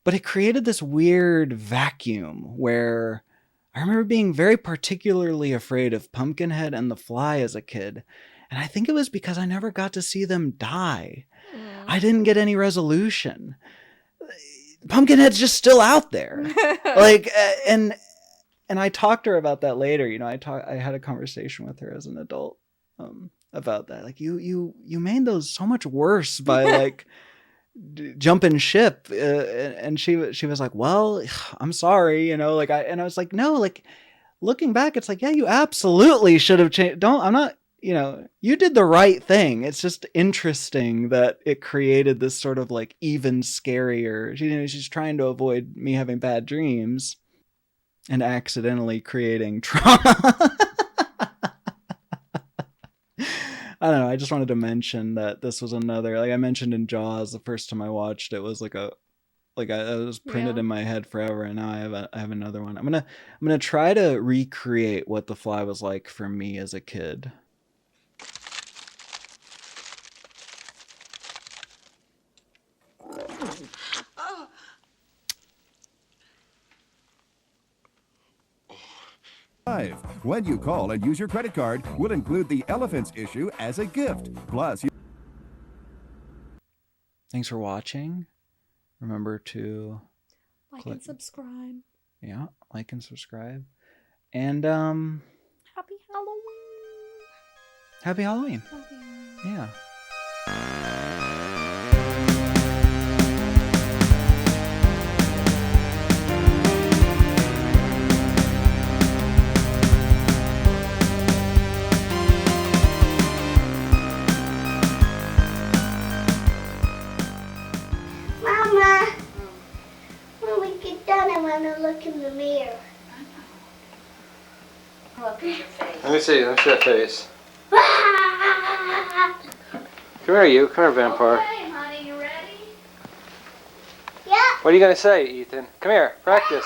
But it created this weird vacuum where I remember being very particularly afraid of Pumpkinhead and the Fly as a kid. And I think it was because I never got to see them die. I didn't get any resolution. Pumpkinhead's just still out there. Like, and I talked to her about that later. I had a conversation with her as an adult about that. Like, you made those so much worse by like jumping ship. And she was like, well, I'm sorry, and I was like, no, like looking back, it's like, yeah, you absolutely should have changed. I'm not, you did the right thing. It's just interesting that it created this sort of like even scarier. She's trying to avoid me having bad dreams and accidentally creating trauma. I don't know. I just wanted to mention that this was another, like I mentioned in Jaws, the first time I watched it was like I was printed in my head forever, and now I have another one. I'm gonna try to recreate what The Fly was like for me as a kid. When you call and use your credit card, we'll include the elephants issue as a gift. Plus, thanks for watching. Remember to like and subscribe. Yeah, like and subscribe. And Happy Halloween. Happy Halloween. Happy Halloween. Yeah. Mama, when we get done, I want to look in the mirror. Look at your face. Let me see that face. Come here, you. Come here, vampire. Okay, honey, you ready? Yeah. What are you going to say, Ethan? Come here, practice.